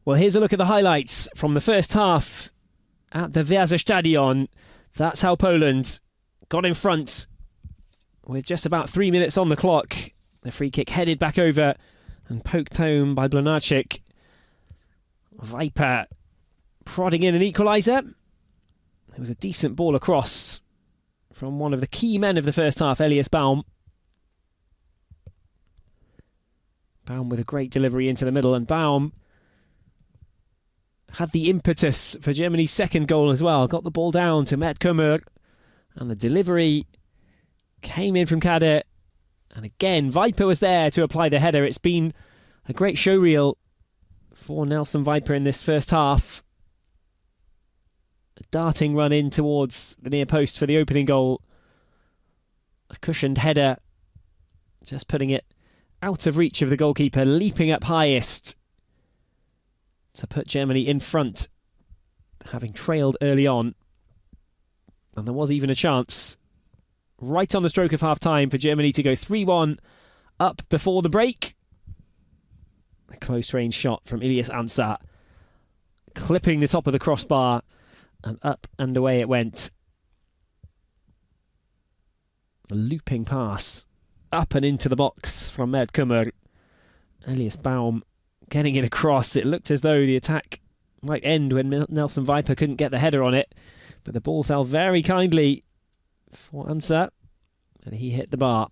Well, here's a look at the highlights from the first half at the Weserstadion. That's how Poland got in front with just about 3 minutes on the clock. The free kick headed back over and poked home by Blonarczyk. Viper prodding in an equaliser. There was a decent ball across from one of the key men of the first half, Elias Baum. Baum with a great delivery into the middle, and Baum had the impetus for Germany's second goal as well. Got the ball down to Mert Kummer, and the delivery came in from Kader. And again, Viper was there to apply the header. It's been a great showreel for Nelson Viper in this first half. A darting run in towards the near post for the opening goal. A cushioned header, just putting it out of reach of the goalkeeper, leaping up highest to put Germany in front, having trailed early on. And there was even a chance right on the stroke of half-time for Germany to go 3-1 up before the break. A close-range shot from Ilias Ansah, clipping the top of the crossbar, and up and away it went. A looping pass up and into the box from Mert Kummer. Elias Baum getting it across. It looked as though the attack might end when Nelson Viper couldn't get the header on it, but the ball fell very kindly for Ansah, and he hit the bar.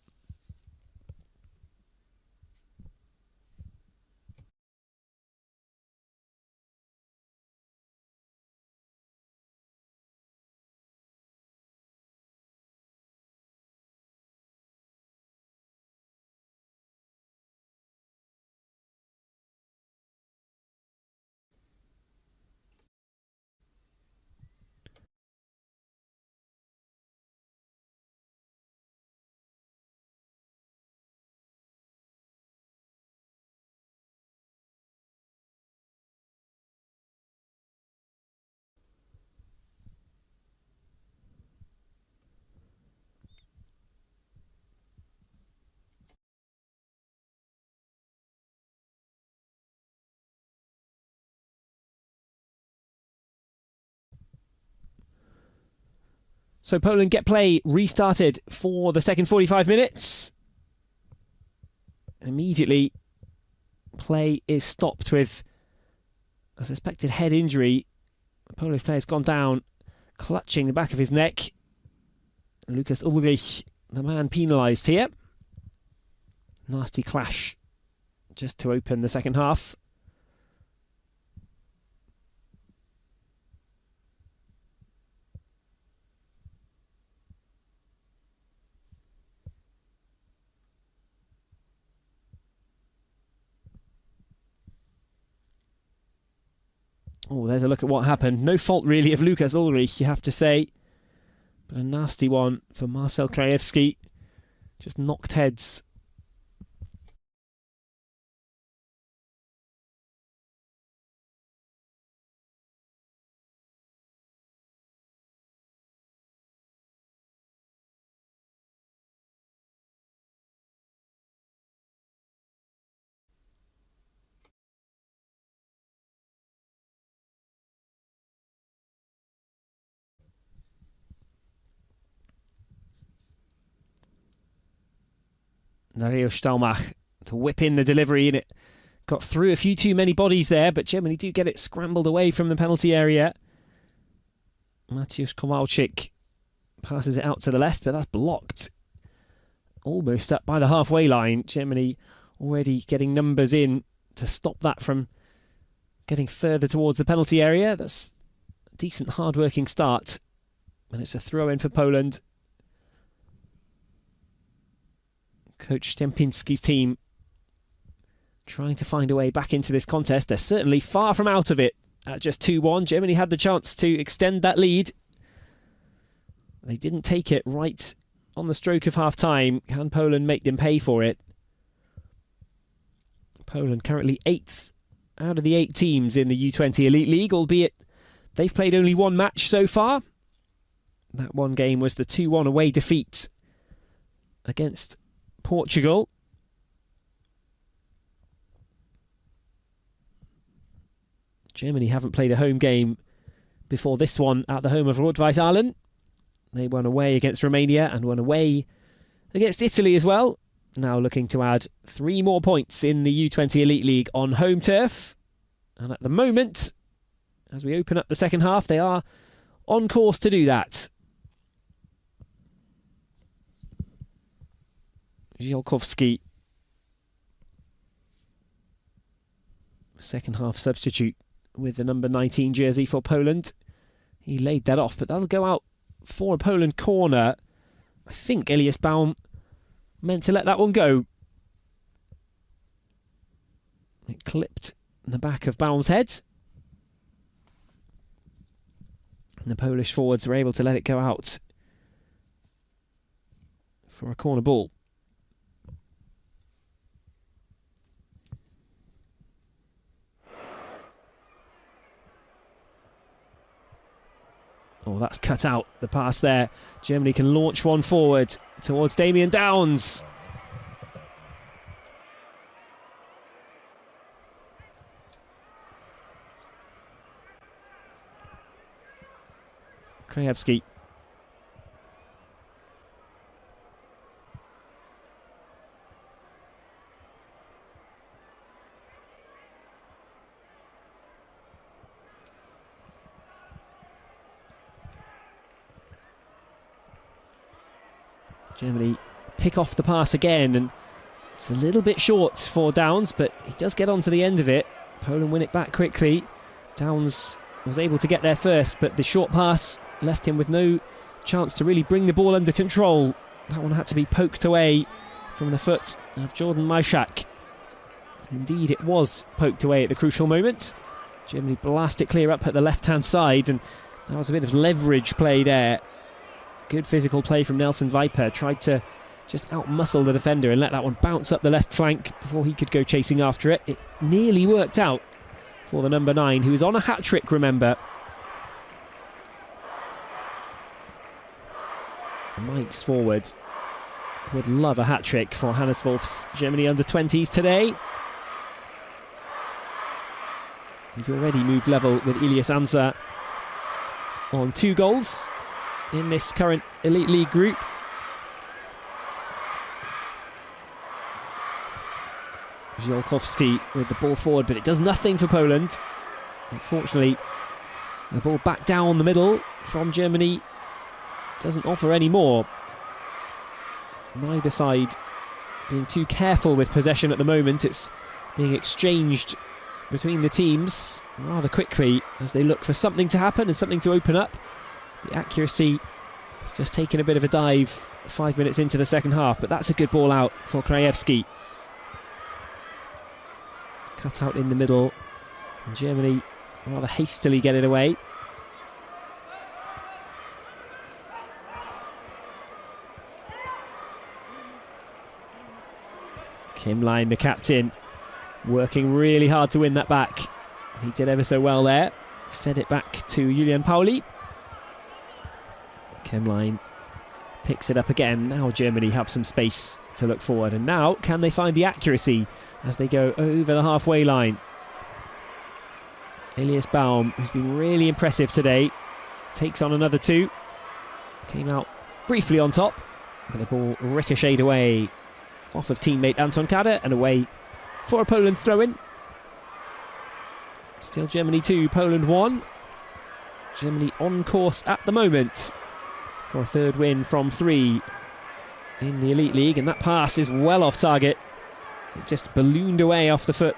So Poland get play restarted for the second 45 minutes. Immediately, play is stopped with a suspected head injury. The Polish player's gone down, clutching the back of his neck. Lukas Ulrich, the man penalised here. Nasty clash just to open the second half. Oh, there's a look at what happened. No fault really of Lukas Ulrich, you have to say. But a nasty one for Marcel Krajewski. Just knocked heads. Dario Stalmach to whip in the delivery, and it got through a few too many bodies there, but Germany do get it scrambled away from the penalty area. Mateusz Kowalczyk passes it out to the left, but that's blocked almost up by the halfway line. Germany already getting numbers in to stop that from getting further towards the penalty area. That's a decent hard-working start, and it's a throw-in for Poland. Coach Stempinski's team trying to find a way back into this contest. They're certainly far from out of it at just 2-1. Germany had the chance to extend that lead. They didn't take it right on the stroke of half-time. Can Poland make them pay for it? Poland currently 8th out of the 8 teams in the U20 Elite League, albeit they've played only one match so far. That one game was the 2-1 away defeat against Portugal. Germany haven't played a home game before this one at the home of Rot-Weiss Ahlen. They won away against Romania and won away against Italy as well. Now looking to add 3 more points in the U20 Elite League on home turf. And at the moment, as we open up the second half, they are on course to do that. Ziolkowski, second half substitute with the number 19 jersey for Poland. He laid that off, but that'll go out for a Poland corner. I think Elias Baum meant to let that one go. It clipped in the back of Baum's head. And the Polish forwards were able to let it go out for a corner ball. Oh, that's cut out, the pass there. Germany can launch one forward towards Damian Downs. Krajewski. Germany pick off the pass again, and it's a little bit short for Downs, but he does get onto the end of it. Poland win it back quickly. Downs was able to get there first, but the short pass left him with no chance to really bring the ball under control. That one had to be poked away from the foot of Jordan Majszak. Indeed, it was poked away at the crucial moment. Germany blast it clear up at the left-hand side, and that was a bit of leverage play there. Good physical play from Nelson Viper. Tried to just outmuscle the defender and let that one bounce up the left flank before he could go chasing after it. It nearly worked out for the number 9, who is on a hat-trick, remember. The Mainz forward would love a hat-trick for Hannes Wolf's Germany under-20s today. He's already moved level with Ilias Ansa on 2 goals in this current Elite League group. Ziolkowski with the ball forward, but it does nothing for Poland. Unfortunately, the ball back down the middle from Germany doesn't offer any more. Neither side being too careful with possession at the moment. It's being exchanged between the teams rather quickly as they look for something to happen and something to open up. The accuracy has just taken a bit of a dive 5 minutes into the second half, but that's a good ball out for Krajewski. Cut out in the middle, and Germany rather hastily get it away. Kimlein, the captain, working really hard to win that back. He did ever so well there. Fed it back to Julian Pauli. Kimlein picks it up again. Now Germany have some space to look forward, and now can they find the accuracy as they go over the halfway line? Elias Baum, who's been really impressive today, takes on another 2. Came out briefly on top, but the ball ricocheted away off of teammate Anton Kada and away for a Poland throw-in. Still Germany 2, Poland 1. Germany on course at the moment for a 3rd win from 3 in the Elite League, and that pass is well off target. It just ballooned away off the foot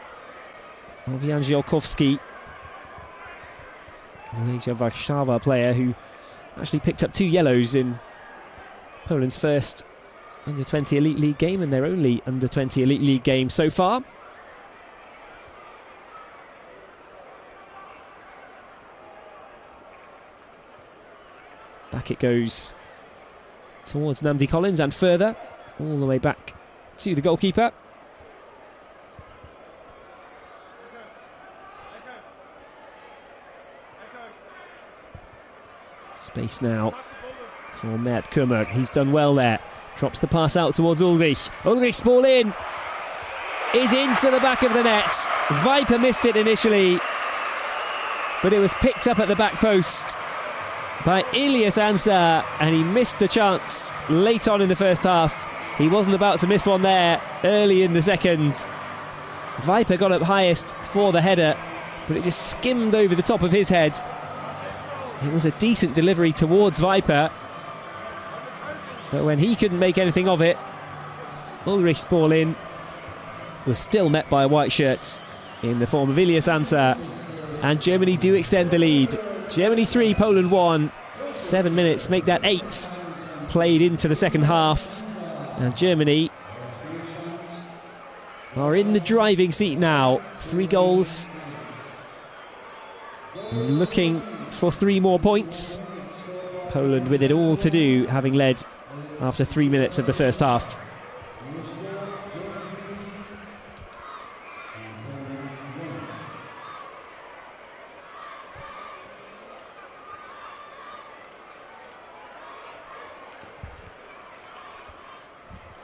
of Jan Ziolkowski, the Legia Warszawa player who actually picked up 2 yellows in Poland's first Under-20 Elite League game and their only Under-20 Elite League game so far. Back it goes towards Nnamdi Collins and further, all the way back to the goalkeeper. Space now for Mert Kummer. He's done well there. Drops the pass out towards Ulrich. Ulrich's ball in. Is into the back of the net. Viper missed it initially. but it was picked up at the back post by Ilias Ansah, and he missed the chance late on in the first half. He wasn't about to miss one there early in the second. Viper got up highest for the header, but it just skimmed over the top of his head. It was a decent delivery towards Viper, but when he couldn't make anything of it, Ulrich's ball in was still met by a white shirt in the form of Ilias Ansah, and Germany do extend the lead. Germany 3, Poland 1. 7 minutes make that 8 played into the second half, and Germany are in the driving seat now. 3 goals, and looking for 3 more points. Poland with it all to do, having led after 3 minutes of the first half.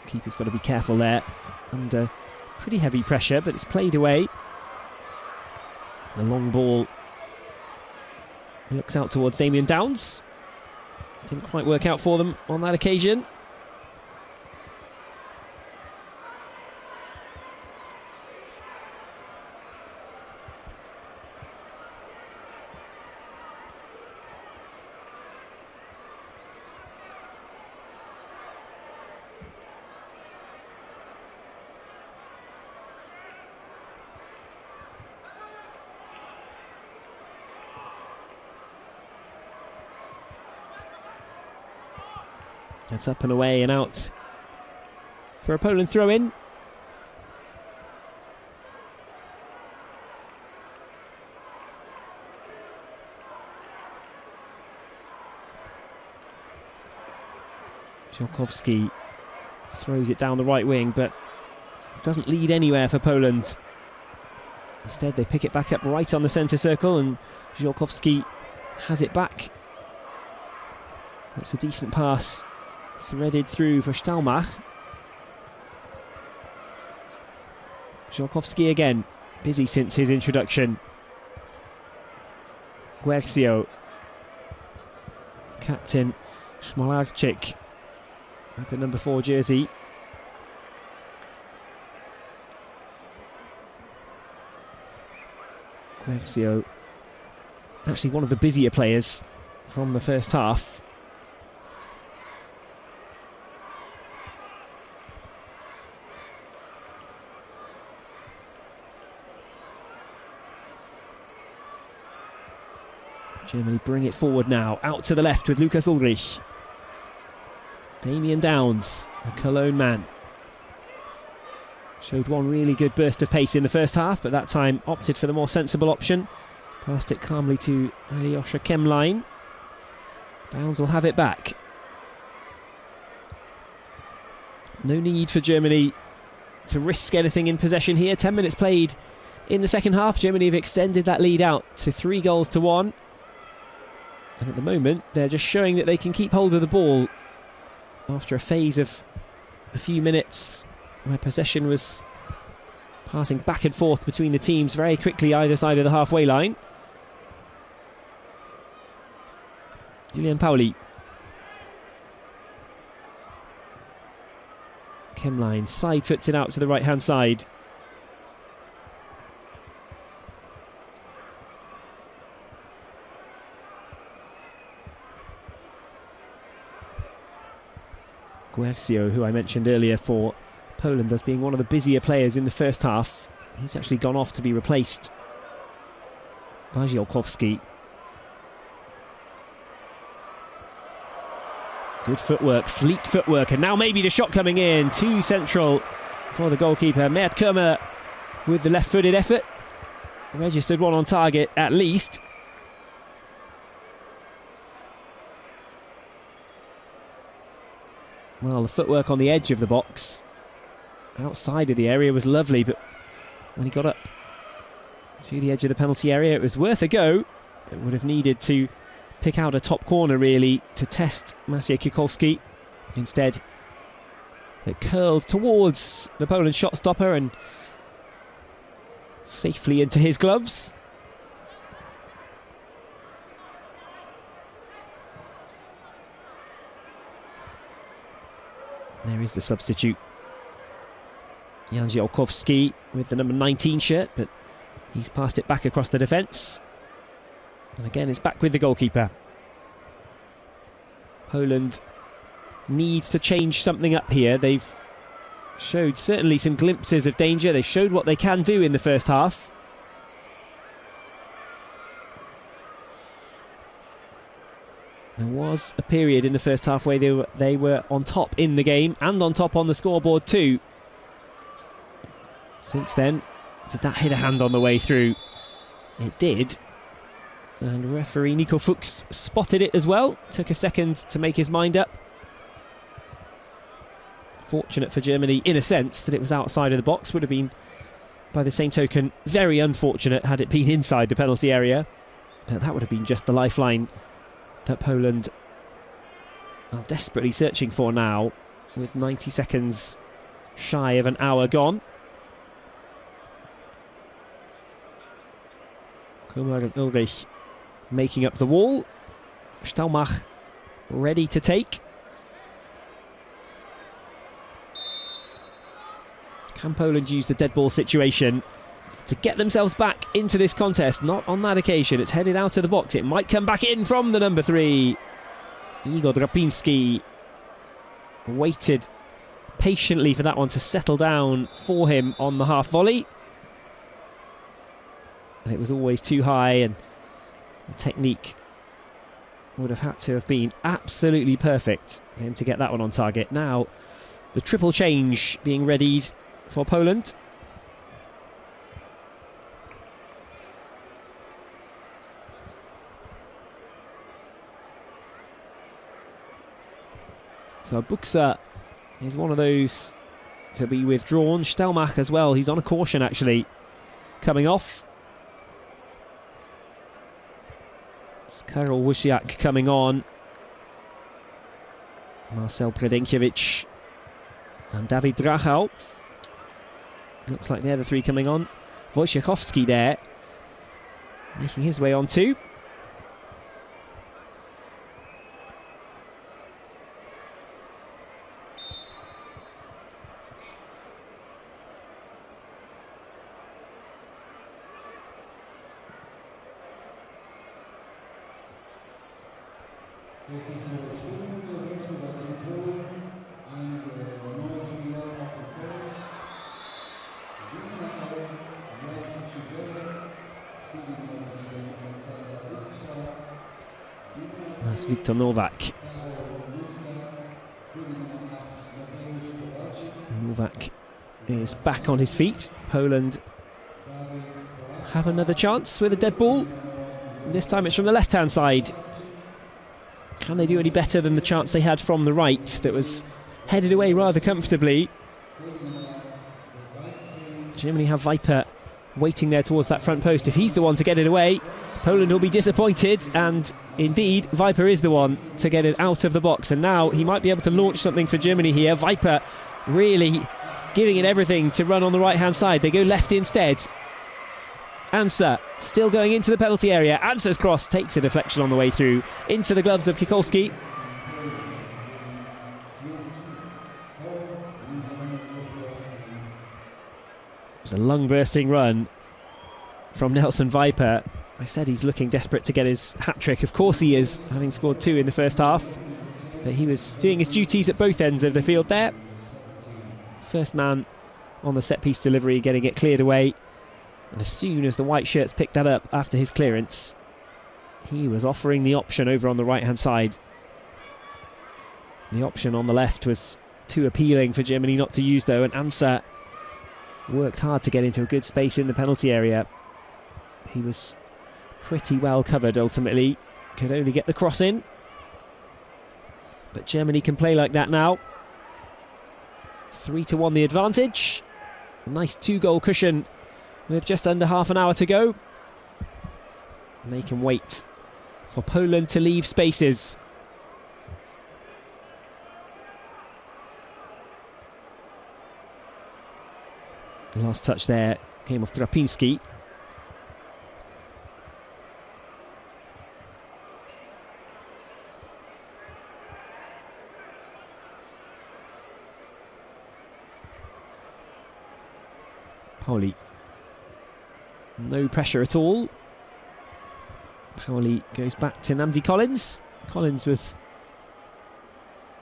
Keeper's got to be careful there, under pretty heavy pressure, but it's played away. The long ball looks out towards Damien Downs. Didn't quite work out for them on that occasion. That's up and away and out for a Poland throw-in. Żołkowski throws it down the right wing, but doesn't lead anywhere for Poland. Instead, they pick it back up right on the centre circle, and Żołkowski has it back. That's a decent pass, threaded through for Stalmach. Żołkowski again, busy since his introduction. Guercio, captain Smolarczyk with the number 4 jersey. Guercio, actually one of the busier players from the first half. Germany bring it forward now, out to the left with Lukas Ulrich. Damien Downs, a Cologne man. Showed one really good burst of pace in the first half, but that time opted for the more sensible option. Passed it calmly to Alyosha Kemline. Downs will have it back. No need for Germany to risk anything in possession here. 10 minutes played in the second half. Germany have extended that lead out to 3 goals to 1. And at the moment, they're just showing that they can keep hold of the ball after a phase of a few minutes where possession was passing back and forth between the teams very quickly either side of the halfway line. Julian Pauli. Kemline side foots it out to the right hand side. Guercio, who I mentioned earlier for Poland as being one of the busier players in the first half, he's actually gone off to be replaced by Żołkowski. Good footwork, fleet footwork, and now maybe the shot coming in. Too central for the goalkeeper. Mert Kummer with the left-footed effort. Registered one on target at least. Well, the footwork on the edge of the box, outside of the area, was lovely, but when he got up to the edge of the penalty area, it was worth a go. It would have needed to pick out a top corner, really, to test Maciej Kukolski. Instead, it curled towards the Poland shot stopper and safely into his gloves. There is the substitute, Jan Ziolkowski, with the number 19 shirt, but he's passed it back across the defence. And again, it's back with the goalkeeper. Poland needs to change something up here. They've showed certainly some glimpses of danger. They showed what they can do in the first half. There was a period in the first half where they were on top in the game and on top on the scoreboard too. Since then, did that hit a hand on the way through? It did. And referee Nico Fuchs spotted it as well. Took a second to make his mind up. Fortunate for Germany, in a sense, that it was outside of the box. Would have been, by the same token, very unfortunate had it been inside the penalty area. But that would have been just the lifeline that Poland are desperately searching for now, with 90 seconds shy of an hour gone. Kumar and Ulrich making up the wall. Staumach ready to take. Can Poland use the dead ball situation to get themselves back into this contest? Not on that occasion. It's headed out of the box. It might come back in from the number 3. Igor Drapinski waited patiently for that one to settle down for him on the half volley. And it was always too high, and the technique would have had to have been absolutely perfect for him to get that one on target. Now, the triple change being readied for Poland. So Buxa is one of those to be withdrawn. Stelmach as well. He's on a caution actually coming off. It's Karol Wysiak coming on. Marcel Predenkiewicz and Dawid Drachau. Looks like they're the 3 coming on. Wojciechowski there, making his way on too. That's Viktor Novak. Novak is back on his feet. Poland have another chance with a dead ball. This time it's from the left-hand side. Can they do any better than the chance they had from the right that was headed away rather comfortably? Germany have Viper waiting there towards that front post. If he's the one to get it away, Poland will be disappointed, and indeed Viper is the one to get it out of the box, and now he might be able to launch something for Germany here. Viper really giving it everything to run on the right hand side. They go left instead. Ansa still going into the penalty area. Ansa's cross takes a deflection on the way through into the gloves of Kikolski. It was a lung-bursting run from Nelson Viper. I said he's looking desperate to get his hat-trick. Of course he is, having scored 2 in the first half. But he was doing his duties at both ends of the field there. First man on the set-piece delivery, getting it cleared away. And as soon as the white shirts picked that up after his clearance, he was offering the option over on the right-hand side. The option on the left was too appealing for Germany not to use, though, and Ansa worked hard to get into a good space in the penalty area. He was pretty well covered ultimately, could only get the cross in. But Germany can play like that now. 3-1 the advantage. A nice 2-goal cushion with just under half an hour to go. And they can wait for Poland to leave spaces. The last touch there came off Drapinski. Pauli. No pressure at all. Pauli goes back to Namdi Collins. Collins was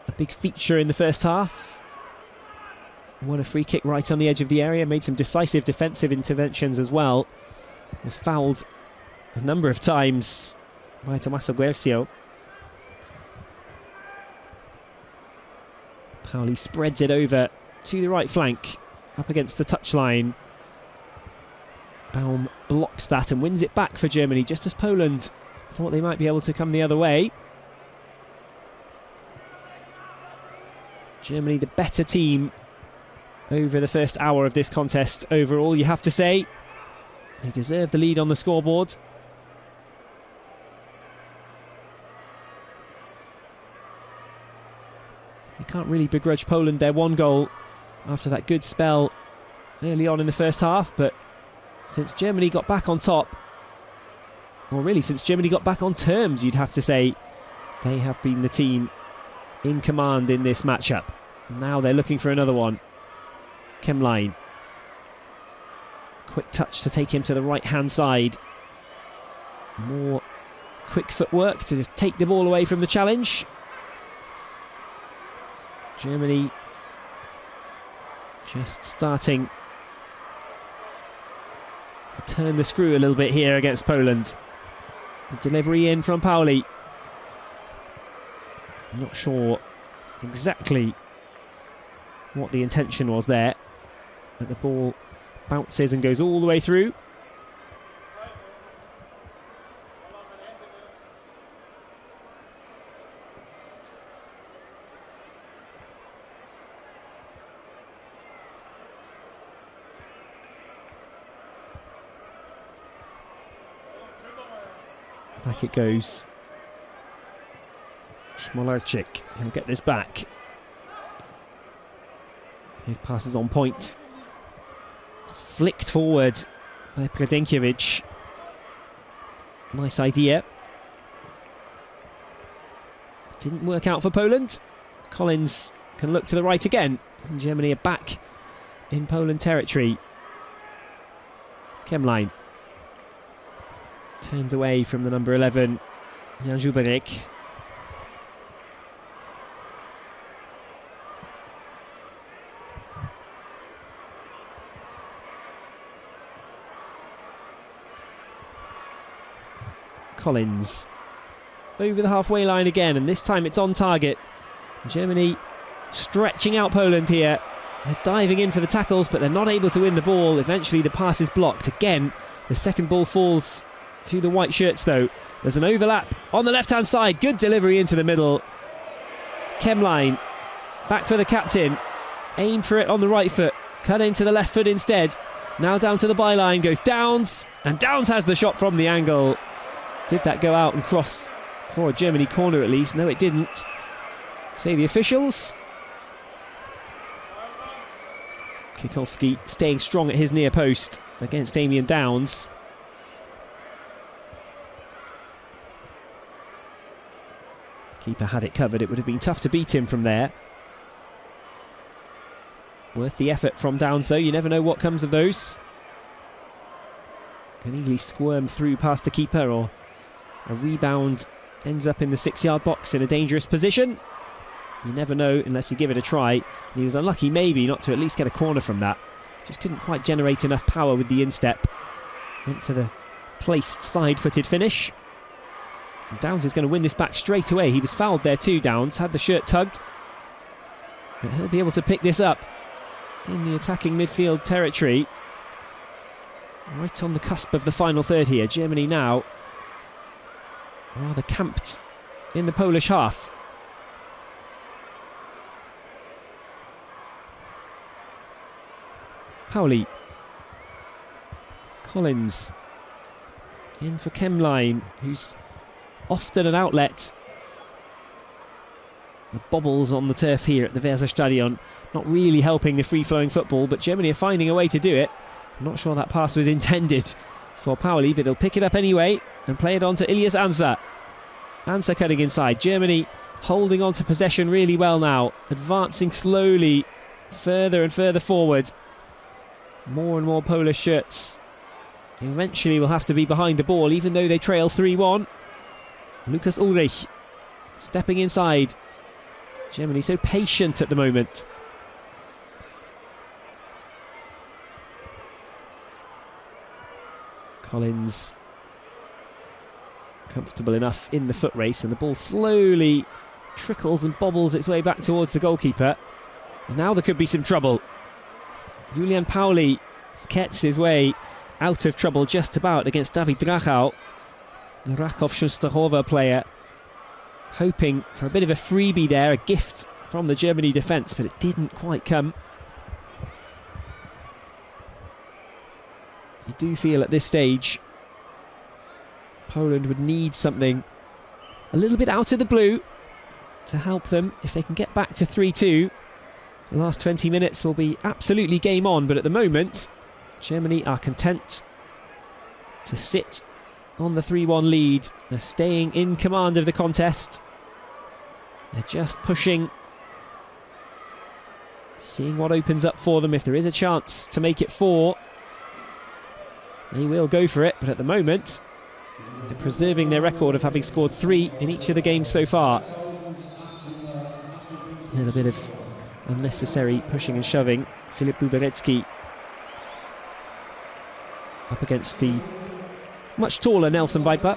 a big feature in the first half. Won a free kick right on the edge of the area. Made some decisive defensive interventions as well. Was fouled a number of times by Tommaso Guercio. Pauli spreads it over to the right flank, up against the touchline. Baum blocks that and wins it back for Germany, just as Poland thought they might be able to come the other way. Germany the better team over the first hour of this contest overall, you have to say. They deserve the lead on the scoreboard. You can't really begrudge Poland their one goal after that good spell early on in the first half, but since Germany got back on top, or really since Germany got back on terms, you'd have to say, they have been the team in command in this matchup. Now they're looking for another one. Kemlein. Quick touch to take him to the right-hand side. More quick footwork to just take the ball away from the challenge. Germany just starting to turn the screw a little bit here against Poland. The delivery in from Pauli. I'm not sure exactly what the intention was there, but the ball bounces and goes all the way through. Back it goes. Smolarczyk, he'll get this back. His pass is on point. Flicked forward by Predenkiewicz. Nice idea. Didn't work out for Poland. Collins can look to the right again. And Germany are back in Poland territory. Kemlein turns away from the number 11, Jan Zuberek. Collins over the halfway line again, and this time it's on target. Germany stretching out Poland here. They're diving in for the tackles, but they're not able to win the ball. Eventually the pass is blocked. Again, the second ball falls to the white shirts though. There's an overlap on the left-hand side. Good delivery into the middle. Kemlein back for the captain. Aimed for it on the right foot. Cut into the left foot instead. Now down to the byline goes Downs, and Downs has the shot from the angle. Did that go out and cross for a Germany corner at least? No, it didn't. Say the officials. Kikolski staying strong at his near post against Damien Downs. Keeper had it covered. It would have been tough to beat him from there. Worth the effort from Downs though. You never know what comes of those. Can easily squirm through past the keeper, or a rebound ends up in the 6-yard box in a dangerous position. You never know unless you give it a try. And he was unlucky maybe not to at least get a corner from that. Just couldn't quite generate enough power with the instep. Went for the placed side-footed finish. And Downs is going to win this back straight away. He was fouled there too, Downs. Had the shirt tugged. But he'll be able to pick this up in the attacking midfield territory. Right on the cusp of the final third here. Germany now rather camped in the Polish half. Pauli. Collins. In for Kemlein, who's often an outlet. The bobbles on the turf here at the Weserstadion not really helping the free-flowing football, but Germany are finding a way to do it. I'm not sure that pass was intended for Pauli, but he'll pick it up anyway and play it on to Ilias Ansa. Ansa cutting inside. Germany holding on to possession really well now, advancing slowly further and further forward. More and more Polish shirts eventually will have to be behind the ball, even though they trail 3-1. Lukas Ulrich stepping inside. Germany so patient at the moment. Collins comfortable enough in the foot race, and the ball slowly trickles and bobbles its way back towards the goalkeeper. And now there could be some trouble. Julian Pauli gets his way out of trouble just about against David Drachau, the Rakow-Schusterhofer player, hoping for a bit of a freebie there, a gift from the Germany defence, but it didn't quite come. You do feel at this stage Poland would need something a little bit out of the blue to help them if they can get back to 3-2. The last 20 minutes will be absolutely game on, but at the moment Germany are content to sit on the 3-1 lead. They're staying in command of the contest. They're just pushing, seeing what opens up for them. If there is a chance to make it 4, they will go for it, but at the moment they're preserving their record of having scored 3 in each of the games so far. A little bit of unnecessary pushing and shoving. Filip Luberecki up against the much taller Nelson Viper.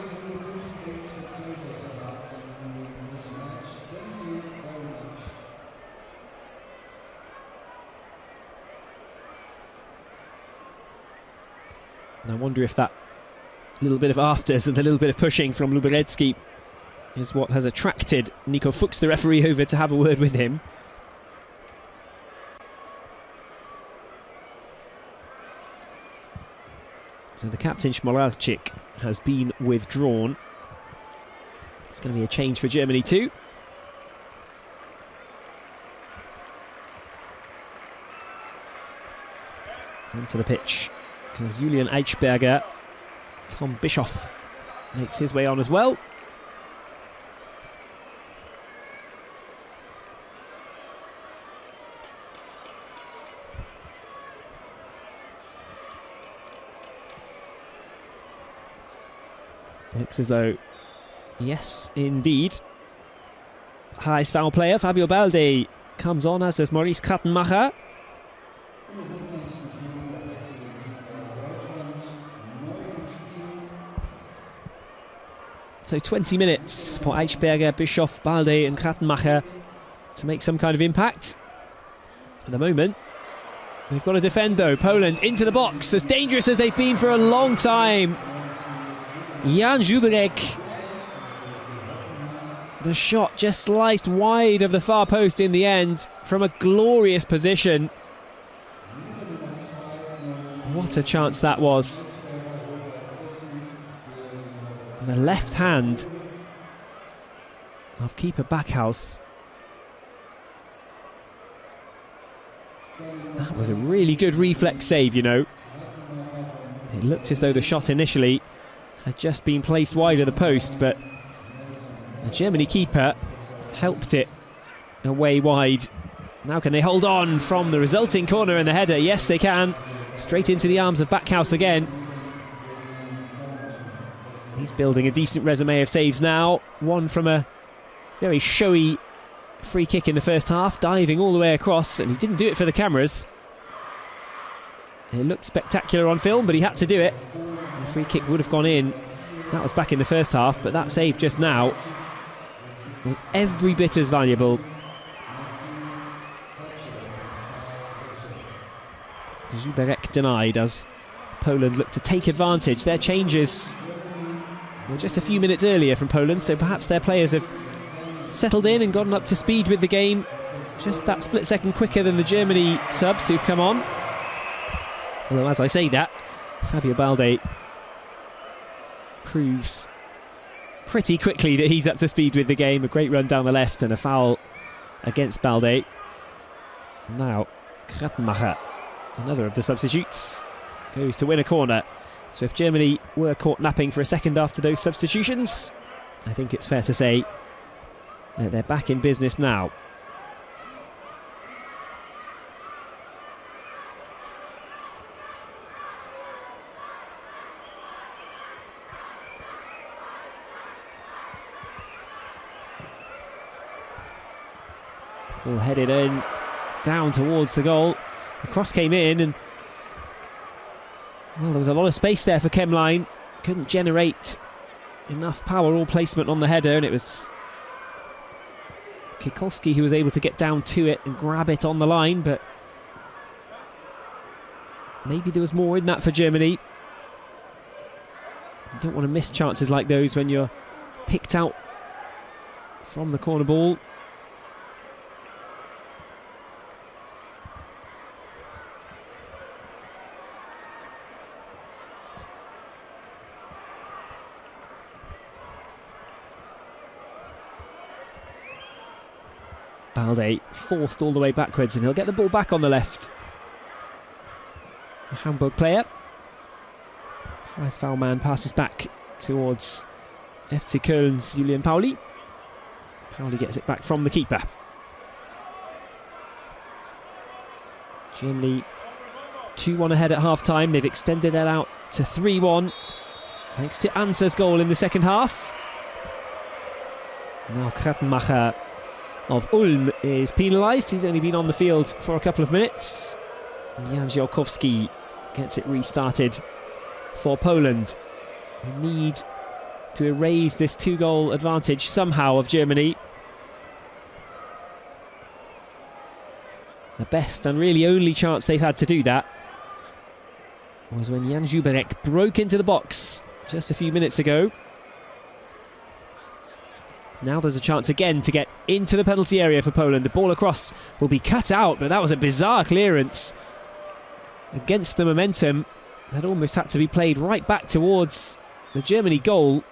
And I wonder if that little bit of afters and a little bit of pushing from Luberecki is what has attracted Nico Fuchs, the referee, over to have a word with him. So the captain Schmoralczyk has been withdrawn. It's going to be a change for Germany too. Onto the pitch comes Julian Eichberger. Tom Bischoff makes his way on as well. Looks as though, yes, indeed. Highest foul player, Fabio Baldi, comes on, as does Maurice Krattenmacher. So 20 minutes for Eichberger, Bischoff, Baldi and Krattenmacher to make some kind of impact. At the moment, they've got to defend though. Poland into the box, as dangerous as they've been for a long time. Jan Żuberek. The shot just sliced wide of the far post in the end from a glorious position. What a chance that was. And the left hand of keeper Backhaus. That was a really good reflex save, you know. It looked as though the shot initially had just been placed wide of the post, but the Germany keeper helped it away wide. Now can they hold on from the resulting corner and the header? Yes, they can. Straight into the arms of Backhaus again. He's building a decent resume of saves now. One from a very showy free kick in the first half, diving all the way across, and he didn't do it for the cameras. It looked spectacular on film, but he had to do it. The free kick would have gone in. That was back in the first half, but that save just now was every bit as valuable. Żuberek denied as Poland looked to take advantage. Their changes were just a few minutes earlier from Poland, so perhaps their players have settled in and gotten up to speed with the game just that split second quicker than the Germany subs who've come on. Although, as I say that, Fabio Baldi proves pretty quickly that he's up to speed with the game. A great run down the left and a foul against Baldi. Now Krattenmacher, another of the substitutes, goes to win a corner. So if Germany were caught napping for a second after those substitutions, I think it's fair to say that they're back in business now. Ball headed in, down towards the goal. The cross came in and, well, there was a lot of space there for Kemline. Couldn't generate enough power or placement on the header, and it was Kikolski who was able to get down to it and grab it on the line, but maybe there was more in that for Germany. You don't want to miss chances like those when you're picked out from the corner ball. Balde forced all the way backwards, and he'll get the ball back on the left. A Hamburg player. Foul man passes back towards FC Köln's Julian Pauli. Pauli gets it back from the keeper. Germany 2-1 ahead at half-time. They've extended that out to 3-1 thanks to Anser's goal in the second half. Now Krattenmacher of Ulm is penalised. He's only been on the field for a couple of minutes. Jan Ziolkowski gets it restarted for Poland, who need to erase this 2-goal advantage somehow of Germany. The best and really only chance they've had to do that was when Jan Zuberek broke into the box just a few minutes ago. Now there's a chance again to get into the penalty area for Poland. The ball across will be cut out, but that was a bizarre clearance against the momentum. That almost had to be played right back towards the Germany goal.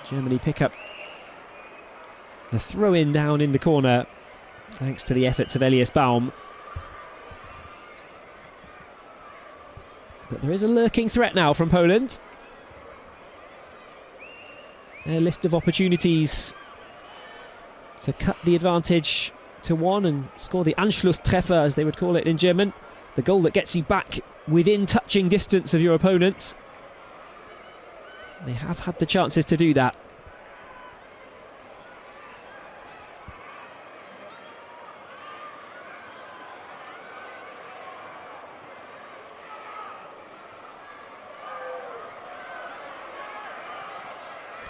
Germany pick up the throw-in down in the corner thanks to the efforts of Elias Baum. But there is a lurking threat now from Poland. Their list of opportunities to cut the advantage to 1 and score the Anschlusstreffer, as they would call it in German. The goal that gets you back within touching distance of your opponent. They have had the chances to do that.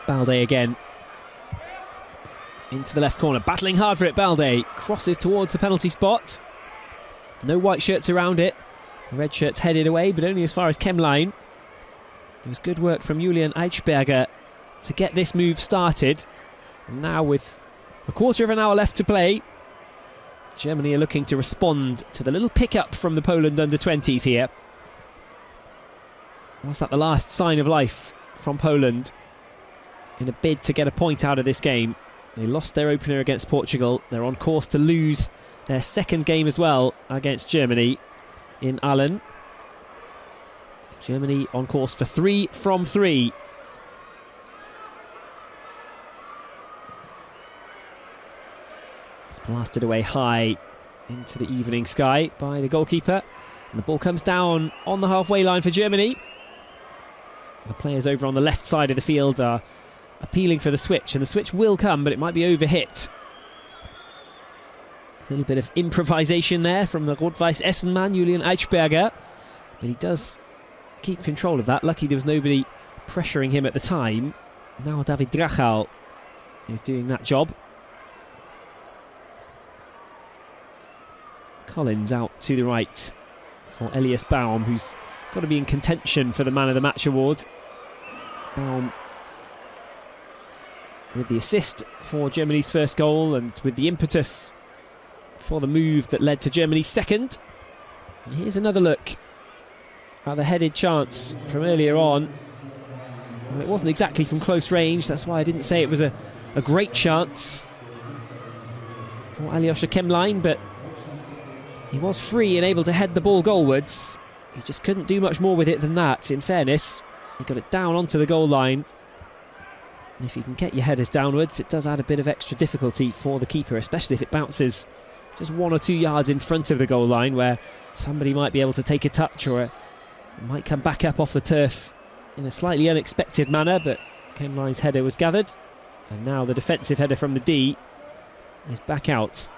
Balde again. Into the left corner, battling hard for it, Balde. Crosses towards the penalty spot. No white shirts around it. The red shirts headed away, but only as far as Kemline. There was good work from Julian Eichberger to get this move started. And now with a quarter of an hour left to play, Germany are looking to respond to the little pickup from the Poland under-20s here. Was that the last sign of life from Poland in a bid to get a point out of this game? They lost their opener against Portugal. They're on course to lose their second game as well against Germany in Aalen. Germany on course for 3 from 3. It's blasted away high into the evening sky by the goalkeeper. And the ball comes down on the halfway line for Germany. The players over on the left side of the field are appealing for the switch, and the switch will come, but it might be overhit. A little bit of improvisation there from the Rot-Weiß Essen man, Julian Eichberger. But he does keep control of that. Lucky there was nobody pressuring him at the time. Now David Drachau is doing that job. Collins out to the right for Elias Baum, who's got to be in contention for the Man of the Match award. Baum with the assist for Germany's first goal and with the impetus for the move that led to Germany's second. And here's another look at the headed chance from earlier on. Well, it wasn't exactly from close range, that's why I didn't say it was a great chance for Alyosha Kemline, but he was free and able to head the ball goalwards. He just couldn't do much more with it than that, in fairness. He got it down onto the goal line. And if you can get your headers downwards, it does add a bit of extra difficulty for the keeper, especially if it bounces just 1 or 2 yards in front of the goal line, where somebody might be able to take a touch, or it might come back up off the turf in a slightly unexpected manner. But Kemline's header was gathered And now the defensive header from the D is back out.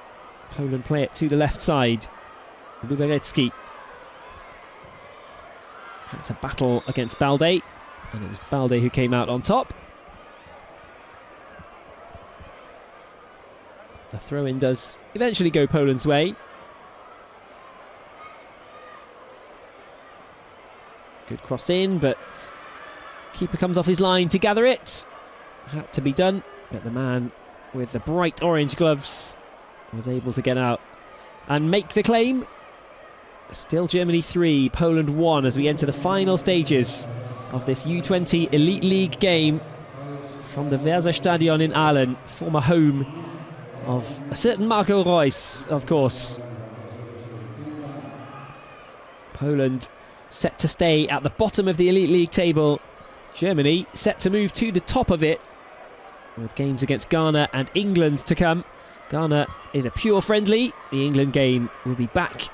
Poland play it to the left side. Luberecki had to battle against Balde, and it was Balde who came out on top. The throw-in does eventually go Poland's way. Good cross in, but keeper comes off his line to gather it. Had to be done, but the man with the bright orange gloves was able to get out and make the claim. Still Germany 3, Poland 1 as we enter the final stages of this U20 Elite League game from the Weserstadion in Aalen, former home of a certain Marco Reus, of course. Poland set to stay at the bottom of the Elite League table. Germany set to move to the top of it, with games against Ghana and England to come. Ghana is a pure friendly. The England game will be back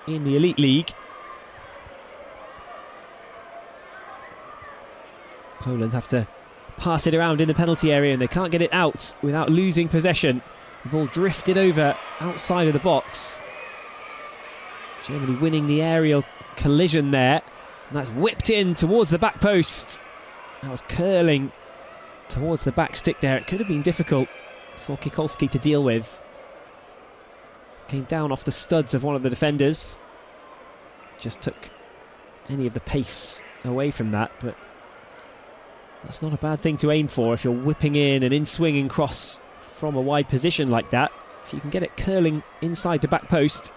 in the Elite League. Poland have to pass it around in the penalty area, and they can't get it out without losing possession. The ball drifted over outside of the box. Germany winning the aerial collision there, and that's whipped in towards the back post. That was curling towards the back stick there. It could have been difficult for Kikolski to deal with. Came down off the studs of one of the defenders. Just took any of the pace away from that, but that's not a bad thing to aim for if you're whipping in an in-swinging cross from a wide position like that. If you can get it curling inside the back post,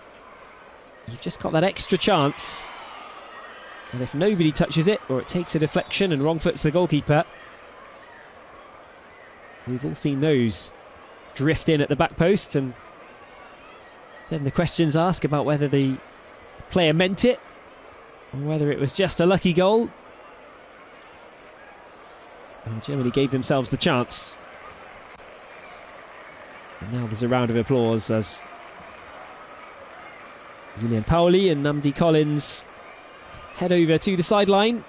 you've just got that extra chance. And if nobody touches it, or it takes a deflection and wrong foots the goalkeeper, we've all seen those drift in at the back post, and then the questions ask about whether the player meant it or whether it was just a lucky goal. And Germany gave themselves the chance. And now there's a round of applause as Julian Pauli and Namdi Collins head over to the sideline.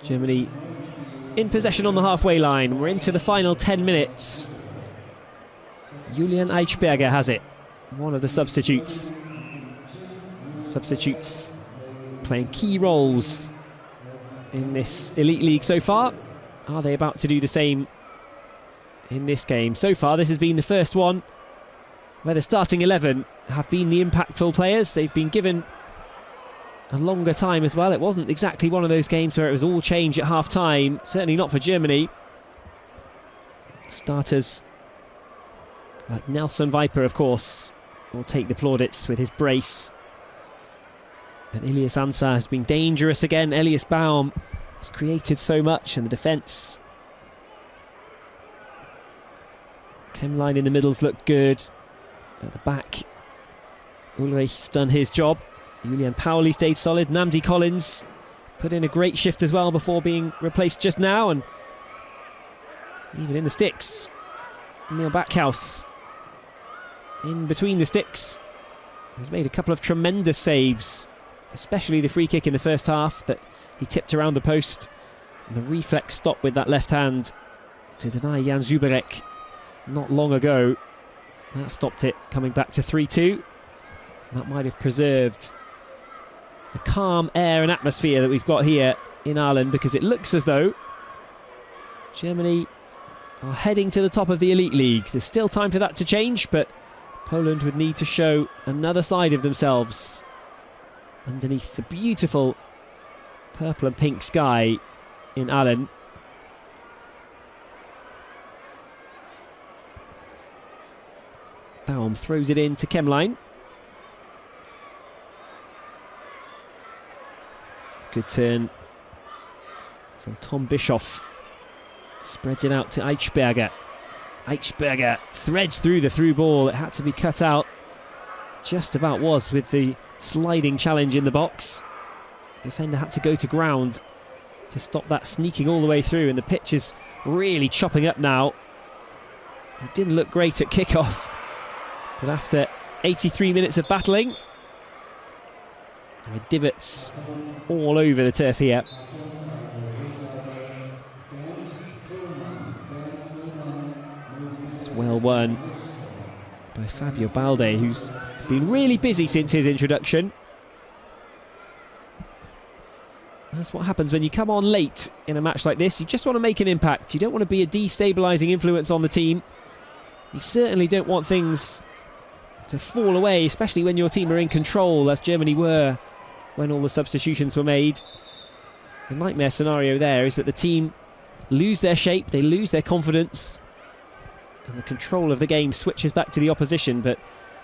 Germany in possession on the halfway line. We're into the final 10 minutes. Julian Eichberger has it, one of the substitutes. Substitutes playing key roles in this Elite League so far. Are they about to do the same in this game? So far, this has been the first one where the starting 11 have been the impactful players. They've been given a longer time as well. It wasn't exactly one of those games where it was all change at half-time. Certainly not for Germany. Starters like Nelson Viper, of course, will take the plaudits with his brace. But Ilias Ansah has been dangerous again. Elias Baum has created so much, and the defence. Kemlein in the middle's looked good. At the back, Ulrich's done his job. Julian Pauli stayed solid. Namdi Collins put in a great shift as well before being replaced just now. And even in the sticks, Emil Backhaus in between the sticks has made a couple of tremendous saves, especially the free kick in the first half that he tipped around the post, and the reflex stop with that left hand to deny Jan Zuberek not long ago. That stopped it, coming back to 3-2. That might have preserved the calm air and atmosphere that we've got here in Aalen, because it looks as though Germany are heading to the top of the Elite League. There's still time for that to change, but Poland would need to show another side of themselves underneath the beautiful purple and pink sky in Aalen. Baum throws it in to Kemlein. Good turn from Tom Bischoff. Spreads it out to Eichberger. Eichberger threads through the through ball. It had to be cut out. Just about was with the sliding challenge in the box. defender had to go to ground to stop that sneaking all the way through, and the pitch is really chopping up now. It didn't look great at kickoff, but after 83 minutes of battling, there are divots all over the turf here. It's well won by Fabio Balde, who's been really busy since his introduction. That's what happens when you come on late in a match like this. You just want to make an impact. You don't want to be a destabilising influence on the team. You certainly don't want things to fall away, especially when your team are in control, as Germany were when all the substitutions were made. The nightmare scenario there is that the team lose their shape, they lose their confidence, and the control of the game switches back to the opposition. But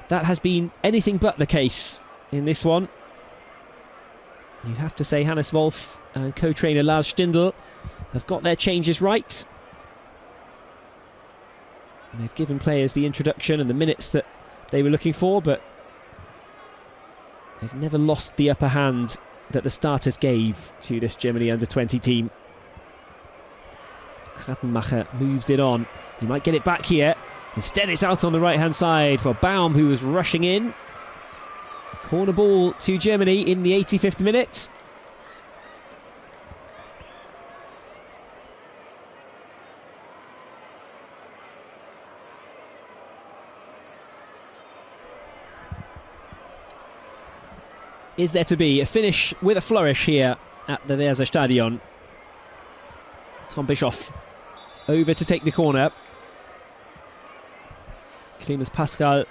that has been anything but the case in this one. You'd have to say Hannes Wolf and co-trainer Lars Stindl have got their changes right. And they've given players the introduction and the minutes that they were looking for, but they've never lost the upper hand that the starters gave to this Germany under-20 team. Krattenmacher moves it on. He might get it back here. Instead, it's out on the right-hand side for Baum, who was rushing in. Corner ball to Germany in the 85th minute. Is there to be a finish with a flourish here at the Weserstadion? Tom Bischoff over to take the corner. Pascal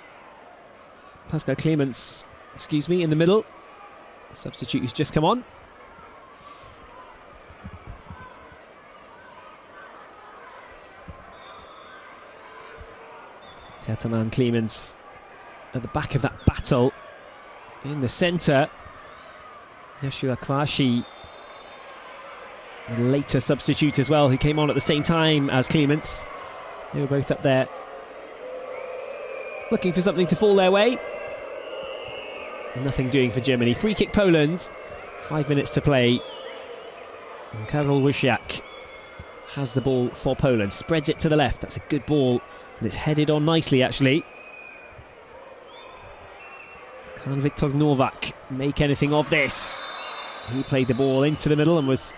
Clemens, in the middle. The substitute who's just come on. Hertermann Clemens at the back of that battle. In the centre, Joshua Kwashi, a later substitute as well, who came on at the same time as Clemens. They were both up there looking for something to fall their way. Nothing doing for Germany. Free kick Poland, 5 minutes to play. And Karol Wysiak has the ball for Poland, spreads it to the left. That's a good ball, and it's headed on nicely actually. Can Viktor Nowak make anything of this? He played the ball into the middle and was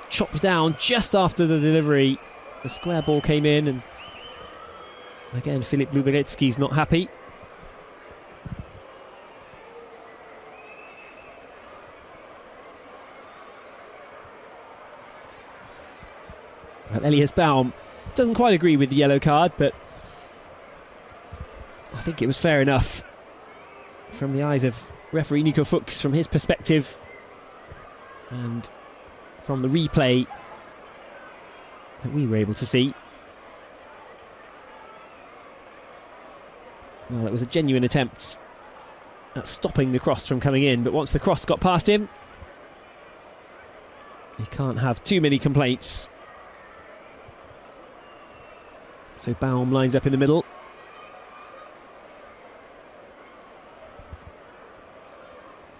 chopped down just after the delivery. The square ball came in, and again Filip Luberecki's not happy. Well, Elias Baum doesn't quite agree with the yellow card, but I think it was fair enough from the eyes of referee Nico Fuchs, from his perspective, and from the replay that we were able to see. Well, it was a genuine attempt at stopping the cross from coming in, but once the cross got past him, he can't have too many complaints. So Baum lines up in the middle.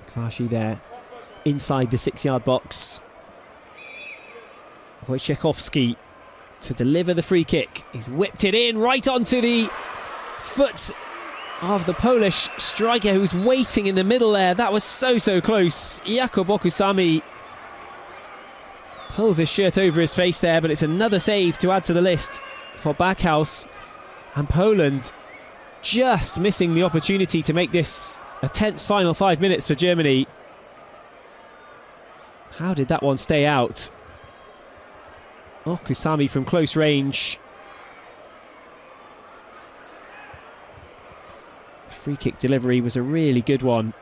Kwashi there inside the 6-yard box. Wojciechowski to deliver the free kick. He's whipped it in right onto the foot of the Polish striker, who's waiting in the middle there. That was so close. Jakub Okusami pulls his shirt over his face there, but it's another save to add to the list for Backhaus. And Poland just missing the opportunity to make this a tense final 5 minutes for Germany. How did that one stay out? Okusami from close range. Free kick delivery was a really good one.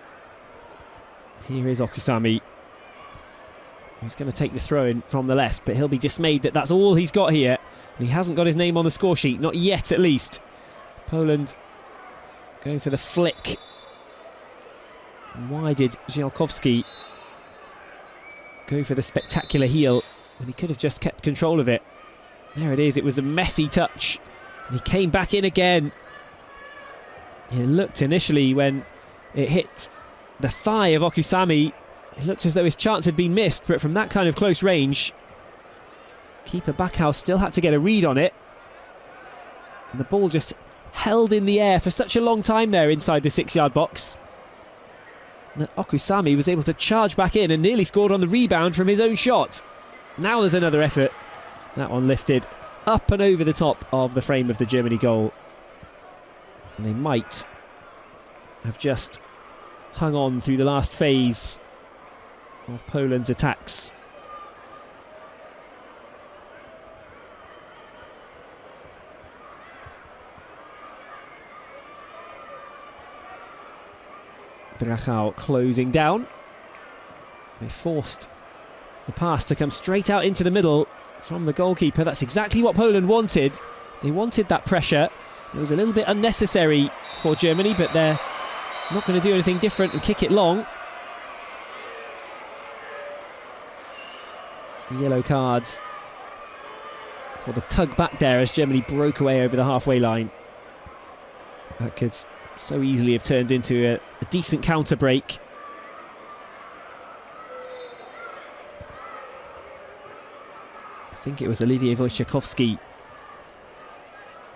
Here is Okusami, who's going to take the throw in from the left, but he'll be dismayed that that's all he's got here, and he hasn't got his name on the score sheet, not yet at least. Poland going for the flick. And why did Zielkowski go for the spectacular heel when he could have just kept control of it? There it is. It was a messy touch, and he came back in again. It looked initially, when it hit the thigh of Okusami, It looked as though his chance had been missed, but from that kind of close range, keeper Backhouse still had to get a read on it. And the ball just held in the air for such a long time there inside the 6-yard box. And Okusami was able to charge back in and nearly scored on the rebound from his own shot. Now there's another effort. That one lifted up and over the top of the frame of the Germany goal. And they might have just hung on through the last phase of Poland's attacks. Drachau closing down. They forced the pass to come straight out into the middle from the goalkeeper. That's exactly what Poland wanted. They wanted that pressure. It was a little bit unnecessary for Germany, but they're not going to do anything different and kick it long. Yellow cards for the tug back there as Germany broke away over the halfway line. That could so easily have turned into a decent counter break. I think it was Olivier Wojciechowski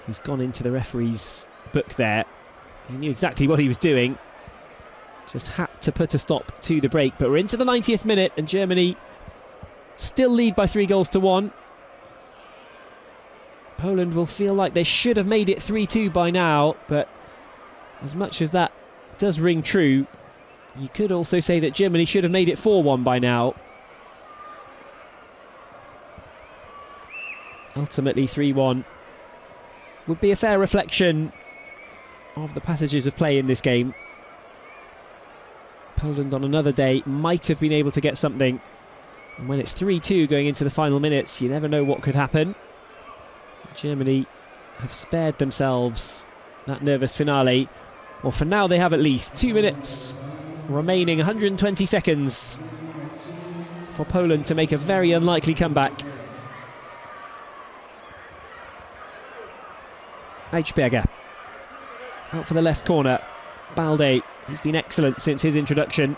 who's gone into the referee's book there. He knew exactly what he was doing. Just had to put a stop to the break. But we're into the 90th minute and Germany still lead by 3-1. Poland will feel like they should have made it 3-2 by now, but as much as that does ring true, you could also say that Germany should have made it 4-1 by now. Ultimately 3-1 would be a fair reflection of the passages of play in this game. Poland on another day might have been able to get something, and when it's 3-2 going into the final minutes, you never know what could happen. Germany have spared themselves that nervous finale. Well, for now they have at least 2 minutes remaining, 120 seconds for Poland to make a very unlikely comeback. Eichberger out for the left corner. Balde, he's been excellent since his introduction.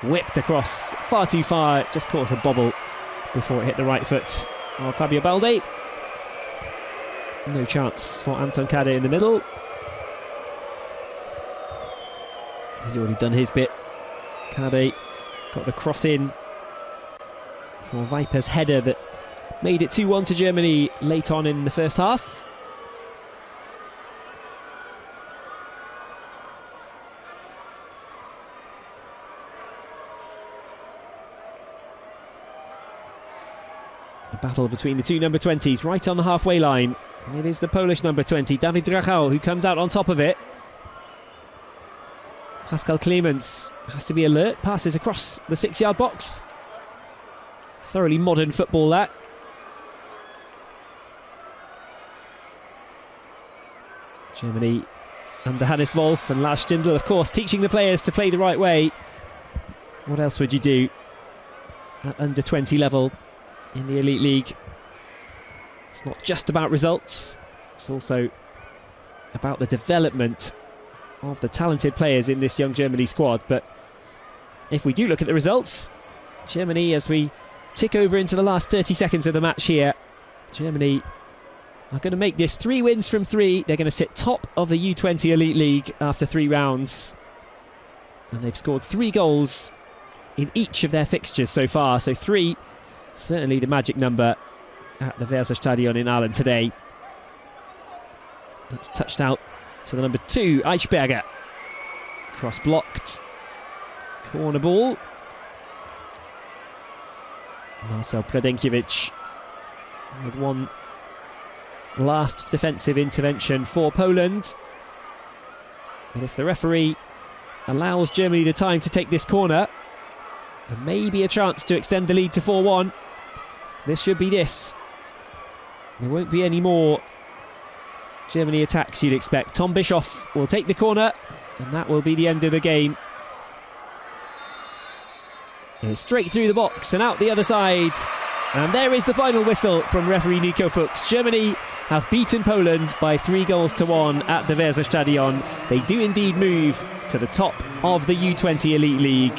Whipped across far too far, just caught a bobble before it hit the right foot of Fabio Balde. No chance for Anton Kade in the middle. He's already done his bit. Kade got the cross in for Viper's header that made it 2-1 to Germany late on in the first half. A battle between the two number 20s right on the halfway line. And it is the Polish number 20, Dawid Drachau, who comes out on top of it. Pascal Clemens has to be alert, passes across the 6-yard box. Thoroughly modern football, that. Germany under Hannes Wolf and Lars Stindl, of course, teaching the players to play the right way. What else would you do at under 20 level in the Elite League? It's not just about results, it's also about the development of the talented players in this young Germany squad. But if we do look at the results, Germany, as we tick over into the last 30 seconds of the match here, Germany are going to make this 3 wins from 3. They're going to sit top of the U20 Elite League after 3 rounds. And they've scored 3 goals in each of their fixtures so far. So 3, certainly the magic number at the Weserstadion in Aalen today. That's touched out to the number 2, Eichberger. Cross blocked. Corner ball. Marcel Predenkiewicz with one last defensive intervention for Poland. But if the referee allows Germany the time to take this corner, there may be a chance to extend the lead to 4-1. This should be this. There won't be any more Germany attacks, you'd expect. Tom Bischoff will take the corner, and that will be the end of the game. It's straight through the box and out the other side. And there is the final whistle from referee Nico Fuchs. Germany have beaten Poland by 3-1 at the Weserstadion. They do indeed move to the top of the U20 Elite League.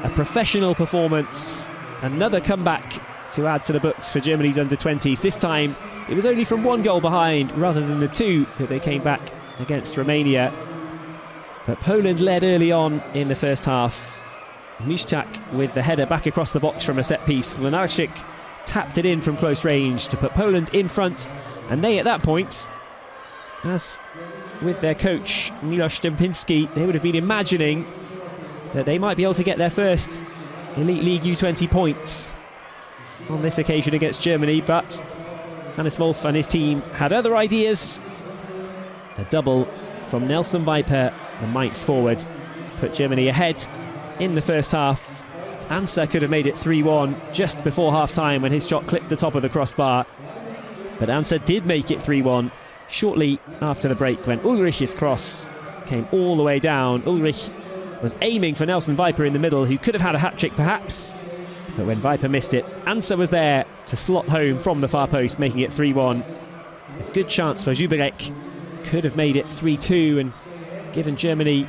a professional performance, another comeback to add to the books for Germany's under-20s. This time it was only from 1 goal behind rather than the 2 that they came back against Romania. But Poland led early on in the first half. Miszczak with the header back across the box from a set piece. Lenarczyk tapped it in from close range to put Poland in front, and they at that point, as with their coach Miłosz Stępiński, they would have been imagining that they might be able to get their first Elite League U20 points on this occasion against Germany, but Hannes Wolf and his team had other ideas. A double from Nelson Viper, the Mainz forward, put Germany ahead in the first half. Ansa could have made it 3-1 just before half-time when his shot clipped the top of the crossbar, but Ansa did make it 3-1 shortly after the break when Ulrich's cross came all the way down. Ulrich was aiming for Nelson Viper in the middle, who could have had a hat-trick perhaps, but when Viper missed it, Ansa was there to slot home from the far post, making it 3-1. A good chance for Zubirek, could have made it 3-2 and given Germany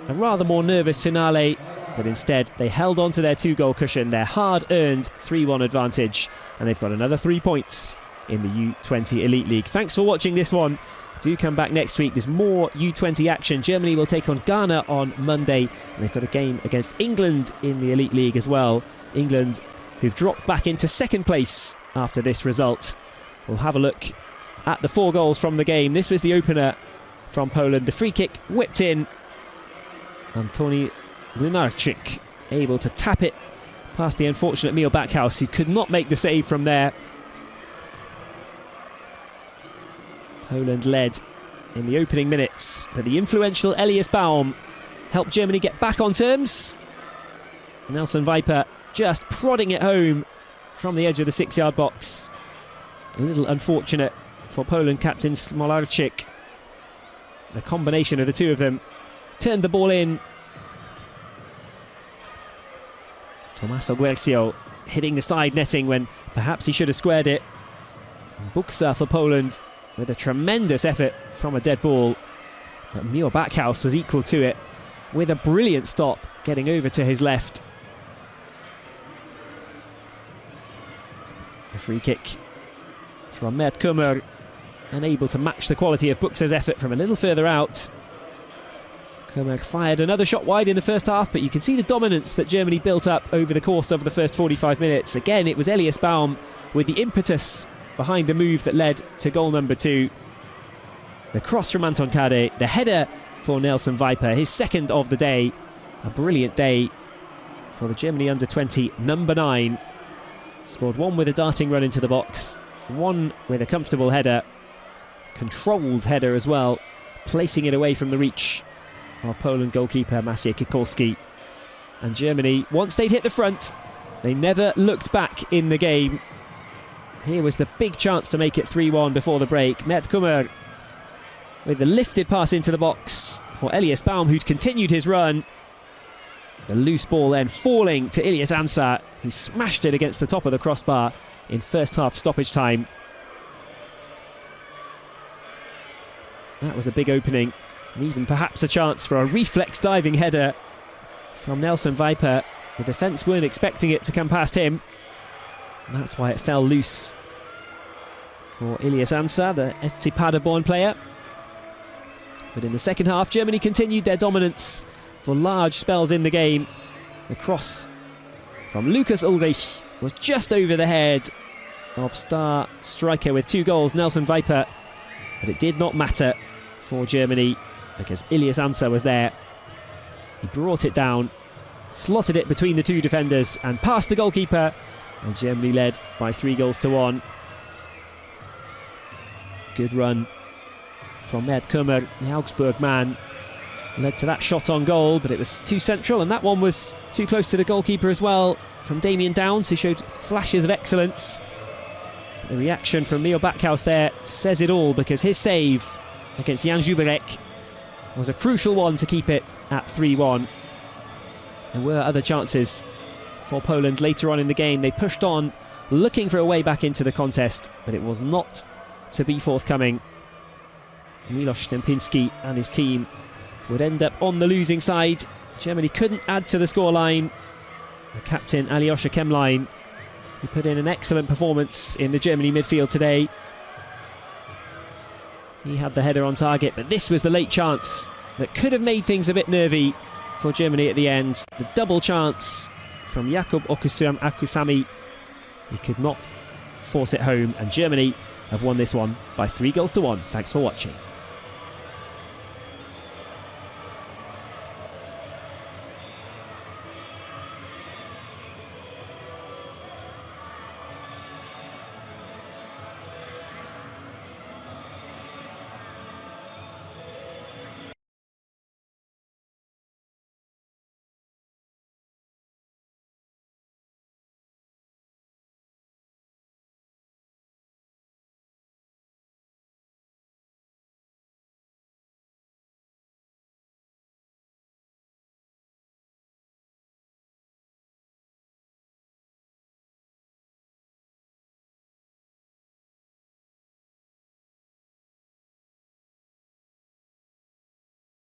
a rather more nervous finale, but instead they held on to their 2-goal cushion, their hard-earned 3-1 advantage, and they've got another 3 points in the U20 Elite League. Thanks for watching this one. Do come back next week. There's more U20 action. Germany will take on Ghana on Monday, and they've got a game against England in the Elite League as well. England, who've dropped back into second place after this result. We'll have a look at the 4 goals from the game. This was the opener from Poland. The free kick whipped in. Antoni Lenarczyk able to tap it past the unfortunate Miło Backhaus, who could not make the save from there. Poland led in the opening minutes, but the influential Elias Baum helped Germany get back on terms. Nelson Viper just prodding it home from the edge of the 6-yard box. A little unfortunate for Poland captain Smolarczyk. The combination of the two of them turned the ball in. Tommaso Guercio hitting the side netting when perhaps he should have squared it. Buksa for Poland with a tremendous effort from a dead ball. But Miło Backhaus was equal to it with a brilliant stop getting over to his left. A free kick from Mert Kummer, unable to match the quality of Buksa's effort from a little further out. Kummer fired another shot wide in the first half, but you can see the dominance that Germany built up over the course of the first 45 minutes. Again, it was Elias Baum with the impetus behind the move that led to goal number 2. The cross from Anton Kade, the header for Nelson Viper, his second of the day. A brilliant day for the Germany under-20 number 9. Scored 1 with a darting run into the box, 1 with a comfortable header, controlled header as well, placing it away from the reach of Poland goalkeeper Maciej Kikolski. And Germany, once they'd hit the front, they never looked back in the game. Here was the big chance to make it 3-1 before the break. Mert Kummer with the lifted pass into the box for Elias Baum, who'd continued his run. The loose ball then falling to Ilyas Ansa, who smashed it against the top of the crossbar in first half stoppage time. That was a big opening, and even perhaps a chance for a reflex diving header from Nelson Viper. The defence weren't expecting it to come past him. And that's why it fell loose for Ilyas Ansa, the SC Paderborn player. But in the second half, Germany continued their dominance for large spells in the game. The cross from Lukas Ulrich was just over the head of star striker with 2 goals, Nelson Viper. But it did not matter for Germany because Ilyas Ansa was there. He brought it down, slotted it between the 2 defenders and past the goalkeeper. And Germany led by 3-1. Good run from Mert Kummer, the Augsburg man. Led to that shot on goal, but it was too central, and that one was too close to the goalkeeper as well, from Damien Downs, who showed flashes of excellence. But the reaction from Miło Backhaus there says it all, because his save against Jan Zubirek was a crucial one to keep it at 3-1. There were other chances for Poland later on in the game. They pushed on, looking for a way back into the contest, but it was not to be forthcoming. Miłosz Stępiński and his team would end up on the losing side Germany couldn't add to the scoreline. The captain, Alyosha Kemlein, he put in an excellent performance in the Germany midfield today. He had the header on target, but this was the late chance that could have made things a bit nervy for Germany at the end. The double chance from Jakub Akusami. He could not force it home, and Germany have won this one by 3-1. Thanks for watching.